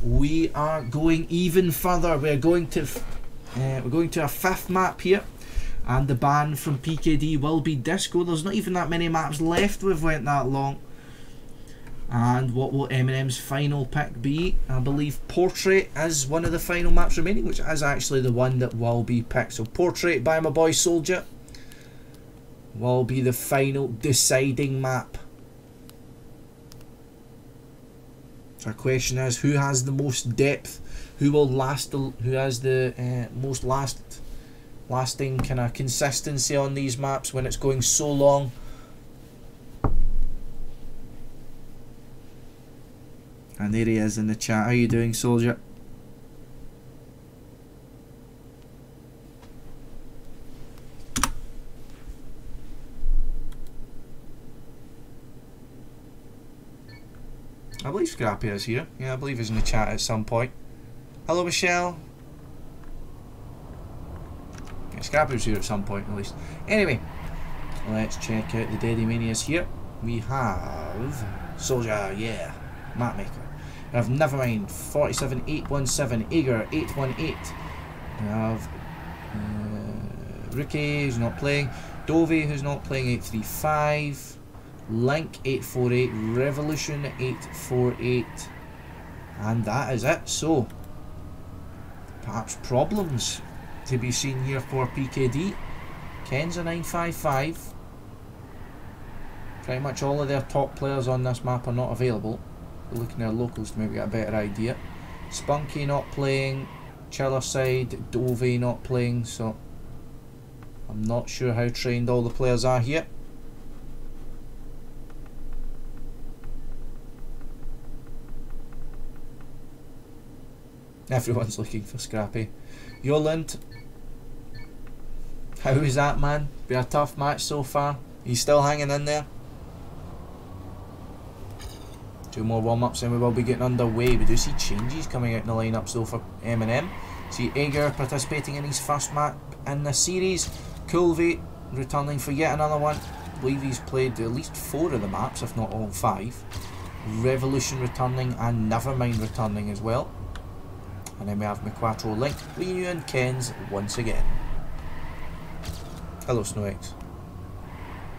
we are going even further. We're going to a 5th map here. And the ban from PKD will be Disco. There's not even that many maps left. We've went that long. And what will MnM's final pick be? I believe Portrait is one of the final maps remaining, which is actually the one that will be picked. So Portrait by my boy Soldier will be the final deciding map. So our question is, who has the most depth? Who will last? Who has the most lasting kind of consistency on these maps when it's going so long? And there he is in the chat. How you doing, Soldier? I believe Scrappy is here. Yeah, I believe he's in the chat at some point. Hello, Michelle. Scrappy was here at some point at least. Anyway, let's check out the Daddy Manias here. We have Soldier, yeah, Mapmaker. We have Nevermind, 47817, Eager, 818. We have Ricky, who's not playing, Dovey, who's not playing, 835, Link, 848, Revolution, 848, and that is it. So, perhaps problems to be seen here for PKD. Ken's a 955. Pretty much all of their top players on this map are not available. We're looking at their locals to maybe get a better idea. Spunky not playing, Chiller side, Dovey not playing, so I'm not sure how trained all the players are here. Everyone's looking for Scrappy. Yoland, how is that, man? Been a tough match so far. He's still hanging in there. 2 more warm-ups and we will be getting underway. We do see changes coming out in the lineups though for MnM. See Ager participating in his first map in the series. Culvey returning for yet another one. I believe he's played at least 4 of the maps, if not all 5. Revolution returning and Nevermind returning as well. And then we have McQuattro, Link, Renew and Kens once again. Hello SnowX.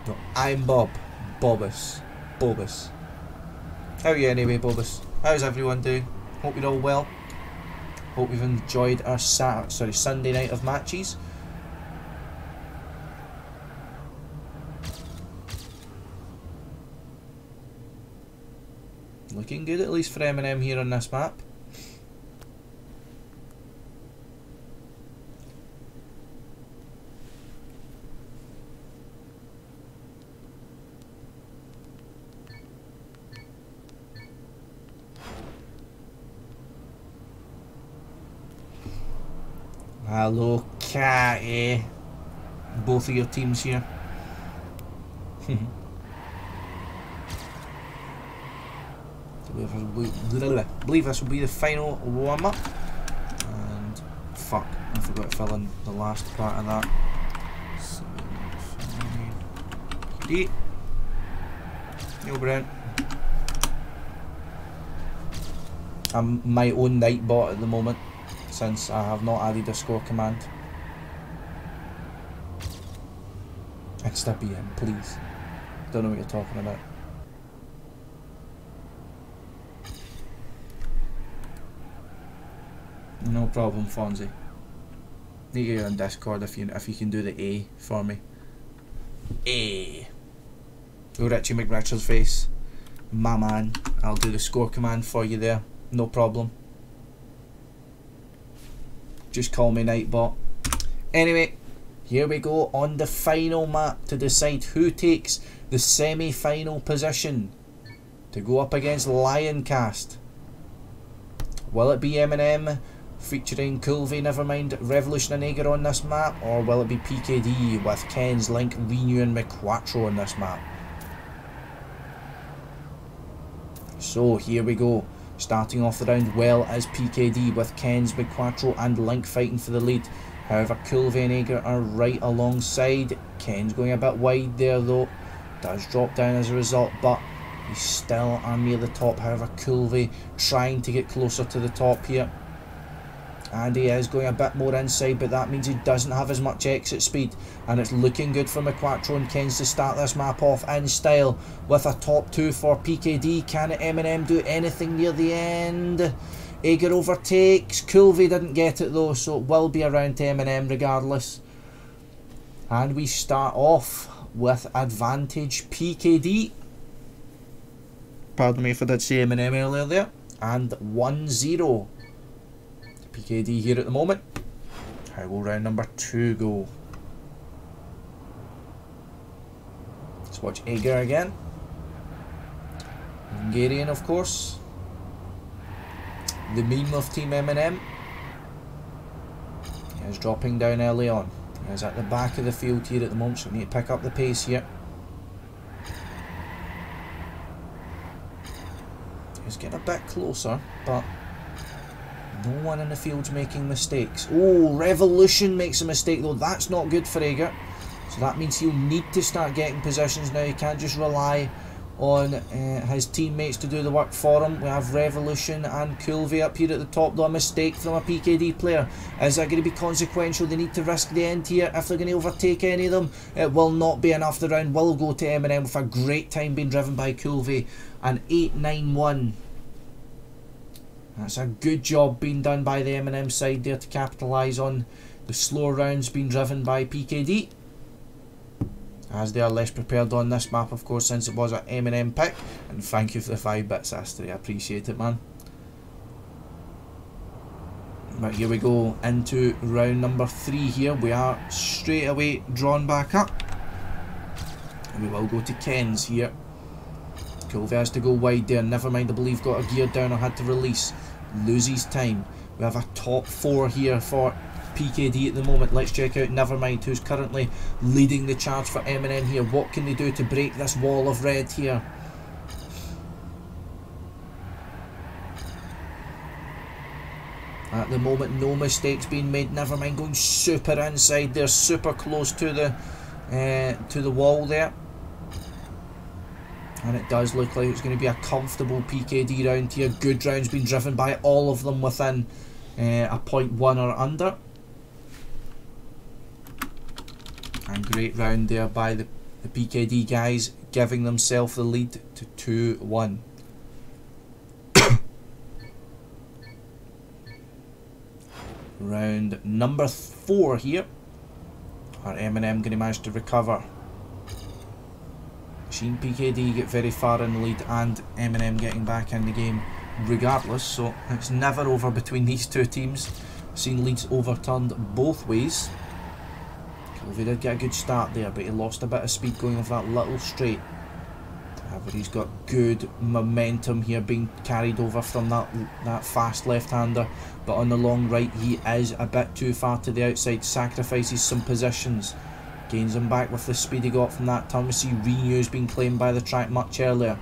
No, I'm Bob. Bobus. How are you anyway, Bobus? How's everyone doing? Hope you're all well. Hope you've enjoyed our Sunday night of matches. Looking good at least for MnM here on this map. Hello, Catty. Both of your teams here. I believe this will be the final warm-up. And fuck, I forgot to fill in the last part of that. 7, 5, 8. Neil Brown. I'm my own night bot at the moment, since I have not added a score command. Extra BM, please. Don't know what you're talking about. No problem, Fonzie. Need you on Discord if you can do the A for me. A. Oh, Richie McRichard's face. My man. I'll do the score command for you there. No problem. Just call me Nightbot. Anyway, here we go on the final map to decide who takes the semi-final position to go up against Lioncast. Will it be MnM featuring Coolvey, Nevermind, Revolution and Ager on this map, or will it be PKD with Ken's, Link, Renew and McQuattro on this map? So here we go. Starting off the round well as PKD with Ken's, McQuattro and Link fighting for the lead. However, Coolvey and Ager are right alongside. Ken's going a bit wide there though. Does drop down as a result, but he still are near the top. However, Coolvey trying to get closer to the top here. And he is going a bit more inside, but that means he doesn't have as much exit speed. And it's looking good for McQuattro and Ken's to start this map off in style with a top 2 for PKD. Can MnM do anything near the end? Ager overtakes. Coolvey didn't get it though, so it will be around to MnM regardless. And we start off with advantage PKD. Pardon me if I did say MnM earlier there. And 1-0. PKD here at the moment. How will round number 2 go? Let's watch Ager again. Hungarian, of course. The meme of Team MnM. He is dropping down early on. He is at the back of the field here at the moment, so we need to pick up the pace here. He's getting a bit closer, but no one in the field's making mistakes. Oh, Revolution makes a mistake though. That's not good for Ager. So that means he'll need to start getting positions now. He can't just rely on his teammates to do the work for him. We have Revolution and Coolvey up here at the top though. A mistake from a PKD player. Is that going to be consequential? They need to risk the end here if they're going to overtake any of them. It will not be enough. The round will go to MnM with a great time being driven by Coolvey. And 8-9-1. That's a good job being done by the MnM side there to capitalise on the slower rounds being driven by PKD. As they are less prepared on this map, of course, since it was an MnM pick. And thank you for the 5 bits, Astrid. I appreciate it, man. But here we go into round number 3 here. We are straight away drawn back up. And we will go to Ken's here. Coolvey has to go wide there. Nevermind, I believe, got a gear down or had to release. Loses time. We have a top 4 here for PKD at the moment. Let's check out Nevermind, who's currently leading the charge for MnM here. What can they do to break this wall of red here? At the moment, no mistakes being made. Nevermind going super inside. They're super close to the wall there. And it does look like it's going to be a comfortable PKD round here. Good rounds being driven by all of them within a 0.1 or under. And great round there by the PKD guys, giving themselves the lead to 2-1. Round number 4 here. Are MnM going to manage to recover? Seen PKD get very far in the lead and MnM getting back in the game regardless, so it's never over between these two teams. Seen leads overturned both ways. Coolvey did get a good start there, but he lost a bit of speed going off that little straight. However, he's got good momentum here being carried over from that fast left-hander, but on the long right he is a bit too far to the outside, sacrifices some positions. Gains him back with the speed he got from that turn. We see Renew's been claimed by the track much earlier.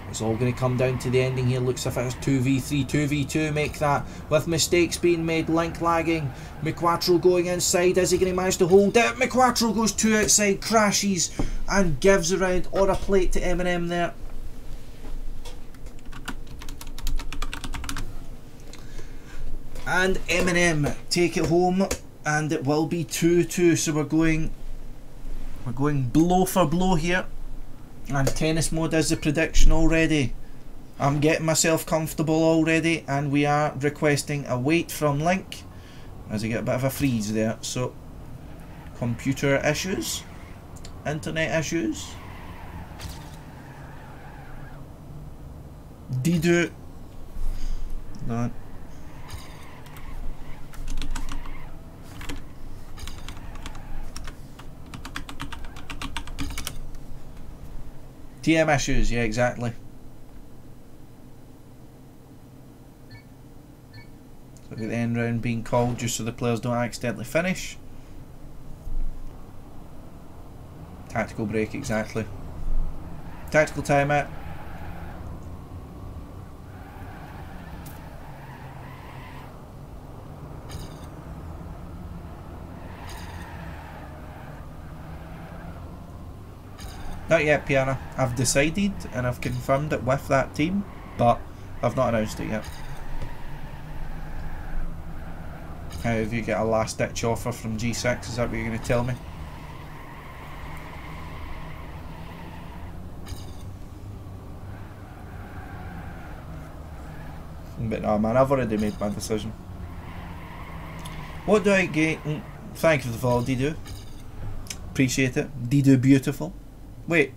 It's all going to come down to the ending here. Looks as if it's 2v3, 2v2 make that. With mistakes being made, Link lagging. McQuattro going inside. Is he going to manage to hold it? McQuattro goes 2 outside, crashes and gives a round or a plate to MnM there. And MnM take it home, and it will be 2-2. So we're going blow for blow here, and tennis mode is the prediction already. I'm getting myself comfortable already, and we are requesting a wait from Link as I get a bit of a freeze there. So computer issues, internet issues. Dido. No. TM issues, yeah, exactly. So the end round being called just so the players don't accidentally finish. Tactical break, exactly. Tactical timeout. Not yet, Piana. I've decided and I've confirmed it with that team, but I've not announced it yet. How have you get a last ditch offer from G6? Is that what you're going to tell me? But no, man, I've already made my decision. What do I get? Thank you for the follow, Dido. Appreciate it. Dido beautiful. Wait,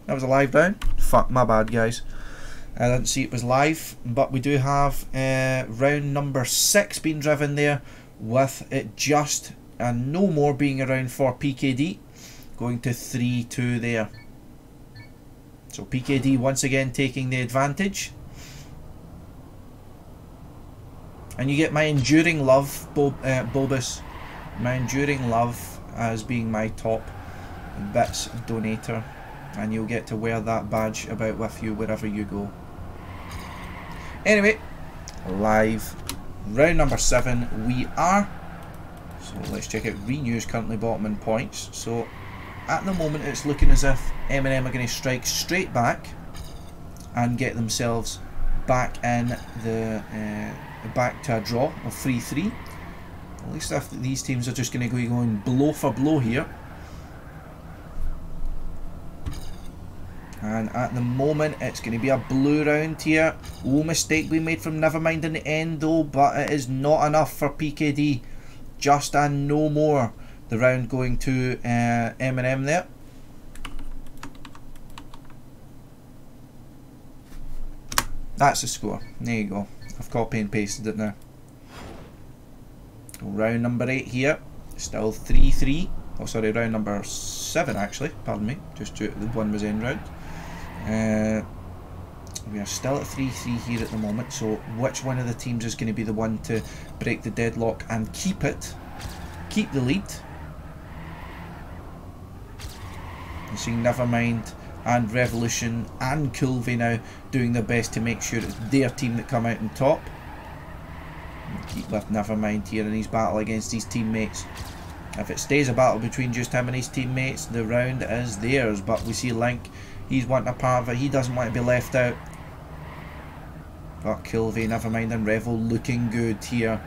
that was a live round? Fuck, my bad, guys. I didn't see it was live, but we do have round number 6 being driven there, with it just and no more being around for PKD, going to 3-2 there. So PKD once again taking the advantage. And you get my enduring love, Bobus. My enduring love as being my top bits donator, and you'll get to wear that badge about with you wherever you go. Anyway, live round number 7 we are. So let's check out Renew's currently bottom in points. So at the moment it's looking as if MnM are going to strike straight back and get themselves back in the back to a draw of 3-3. At least if these teams are just going to be going blow for blow here. And at the moment it's going to be a blue round here. Oh, mistake we made from Nevermind in the end though, but it is not enough for PKD. Just and no more. The round going to MnM there. That's the score. There you go. I've copy and pasted it now. Round number 8 here. Still 3-3. Oh sorry, round number 7 actually. Pardon me. Just the one was end round. We are still at 3-3 here at the moment, so which one of the teams is going to be the one to break the deadlock and keep the lead? You see Nevermind and Revolution and Kulve now doing their best to make sure it's their team that come out on top. Keep with Nevermind here in his battle against his teammates. If it stays a battle between just him and his teammates, the round is theirs, but we see Link, he's wanting a part of it, he doesn't want to be left out. But Kulve, Nevermind and Revel looking good here.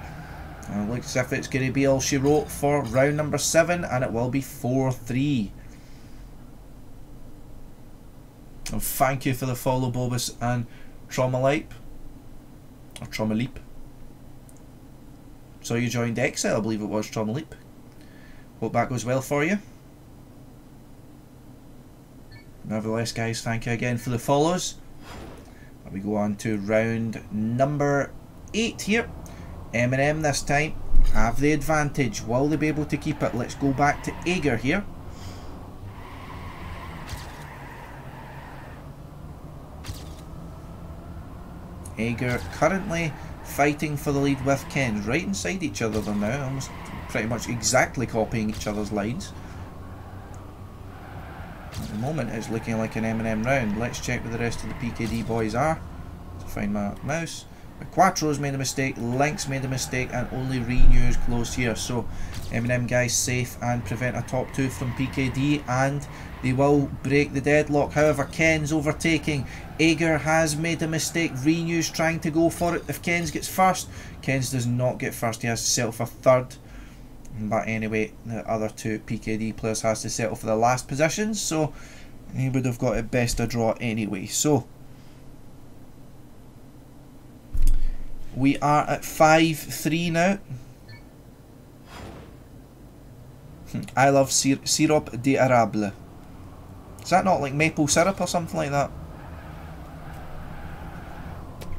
And it looks as if it's going to be all she wrote for round number 7, and it will be 4-3. And thank you for the follow, Bobus and Trauma-Leap. Or Trauma-Leap. So you joined Exile, I believe it was, Trauma-Leap. Hope that goes well for you. Nevertheless, guys, thank you again for the follows. We go on to round number 8 here. MnM this time have the advantage. Will they be able to keep it? Let's go back to Ager here. Ager currently fighting for the lead with Ken. Right inside each other though now. Almost pretty much exactly copying each other's lines. At the moment it's looking like an MnM round. Let's check where the rest of the PKD boys are. To find my mouse. Quattro's made a mistake, Link's made a mistake, and only Renew's close here. So MnM guys safe and prevent a top 2 from PKD, and they will break the deadlock. However, Ken's overtaking. Ager has made a mistake. Renew's trying to go for it. If Ken's gets first, Ken's does not get first. He has to settle for third. But anyway, the other 2 PKD players has to settle for the last positions. So he would have got it best a draw anyway. So we are at 5-3 now. I love syrup d'érable. Is that not like maple syrup or something like that?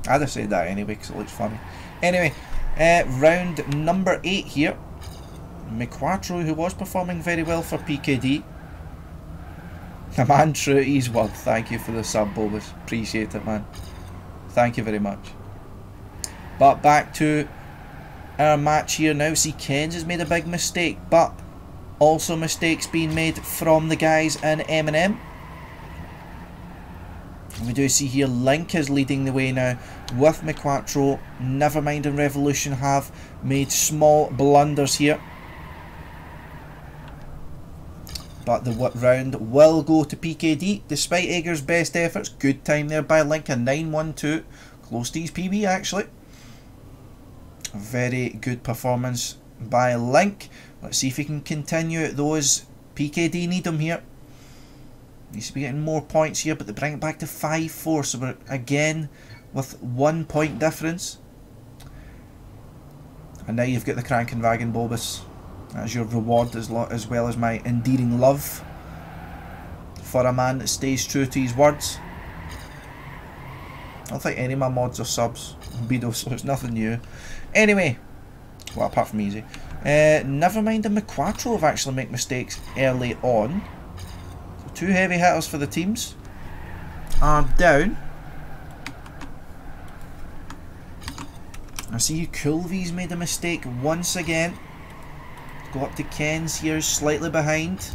I'd have said that anyway because it looks funny. Anyway, round number 8 here. McQuattro, who was performing very well for PKD. A man true to his word. Thank you for the sub, Bobus. Appreciate it, man. Thank you very much. But back to our match here now. See, Ken's has made a big mistake, but also mistakes being made from the guys in MnM. We do see here Link is leading the way now with McQuattro. Nevermind and Revolution have made small blunders here. But the round will go to PKD despite Ager's best efforts. Good time there by Link, a 9-1-2. Close to his PB actually. Very good performance by Link. Let's see if he can continue those. PKD need him here. Needs to be getting more points here, but they bring it back to 5-4. So we're again with 1 point difference. And now you've got the Krankenwagen, Bulbus. That's your reward, as well as my endearing love for a man that stays true to his words. I don't think any of my mods are subs, Bedo, so it's nothing new. Anyway, well, apart from easy. Nevermind and McQuattro have actually made mistakes early on. So 2 heavy hitters for the teams are down. I see Kulvi's made a mistake once again. Go up to Ken's here, slightly behind.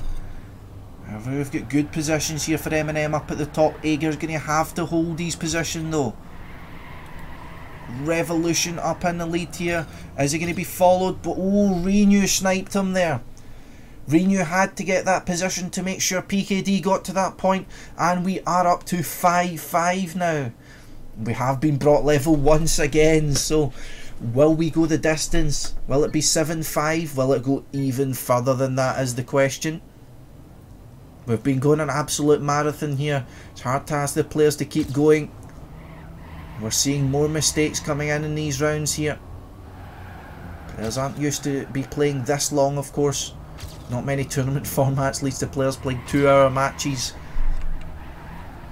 However, we've got good positions here for MnM up at the top. Ager's going to have to hold his position though. Revolution up in the lead here. Is he going to be followed? But oh, Renew sniped him there. Renew had to get that position to make sure PKD got to that point. And we are up to 5-5 now. We have been brought level once again. So will we go the distance? Will it be 7-5? Will it go even further than that is the question. We've been going an absolute marathon here. It's hard to ask the players to keep going. We're seeing more mistakes coming in these rounds here. Players aren't used to be playing this long, of course. Not many tournament formats leads to players playing 2-hour matches.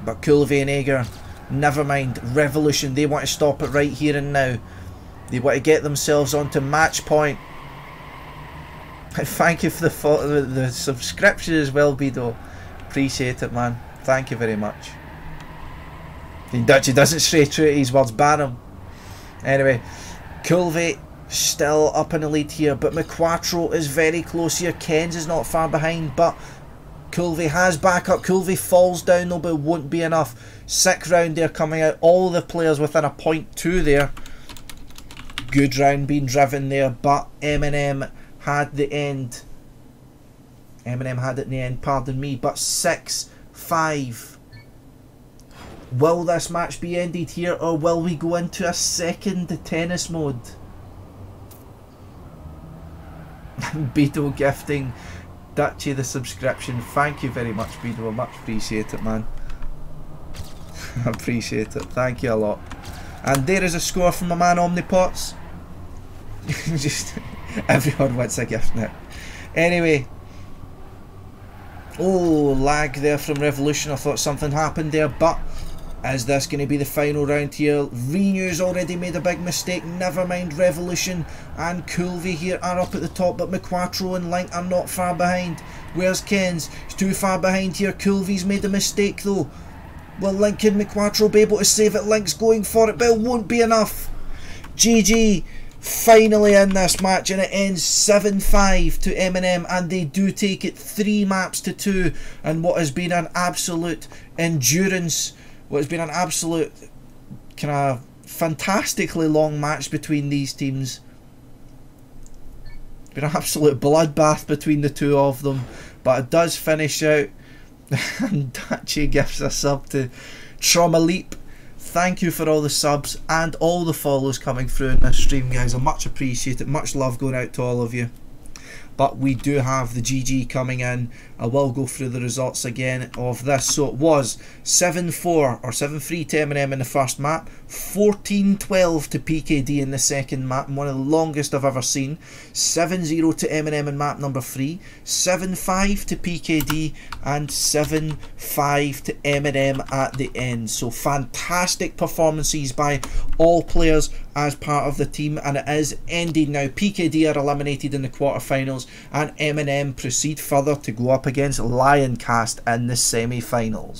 But Kulve and Ager, never mind. Revolution, they want to stop it right here and now. They want to get themselves onto match point. Thank you for the subscription as well, Bido. Appreciate it, man. Thank you very much. Dutchy doesn't stray true to his words, ban him. Anyway, Kulve still up in the lead here, but McQuattro is very close here. Ken's is not far behind, but Kulve has backup. Kulve falls down though, but it won't be enough. 6th round there coming out. All the players within a 0.2 there. Good round being driven there, but MnM had the end. MnM had it in the end, pardon me, but 6-5. Will this match be ended here, or will we go into a second tennis mode? Beto gifting Dutchy the subscription. Thank you very much, Beto. I much appreciate it, man. I appreciate it. Thank you a lot. And there is a score from my man Omnipots. Just everyone wants a gift now. Anyway. Oh, lag there from Revolution. I thought something happened there, but is this going to be the final round here? Renew's already made a big mistake. Never mind, Revolution and Kulve here are up at the top, but McQuattro and Link are not far behind. Where's Ken's? He's too far behind here. Kulve's made a mistake though. Will Link and McQuattro be able to save it? Link's going for it, but it won't be enough. GG. Finally in this match, and it ends 7-5 to MnM, and they do take it 3 maps to 2, and what has been an absolute endurance, what has been an absolute kind of fantastically long match between these teams. Been an absolute bloodbath between the two of them, but it does finish out. And Dachi gives a sub to Trauma Leap. Thank you for all the subs and all the follows coming through in this stream, guys. I much appreciate it. Much love going out to all of you. But we do have the GG coming in. I will go through the results again of this. So it was 7-4 or 7-3 to MnM in the first map, 14-12 to PKD in the second map, and one of the longest I've ever seen. 7-0 to MnM in map number 3, 7-5 to PKD, and 7-5 to MnM at the end. So fantastic performances by all players as part of the team, and it is ending now. PKD are eliminated in the quarterfinals, and MnM proceed further to go up against Lioncast in the semi-finals.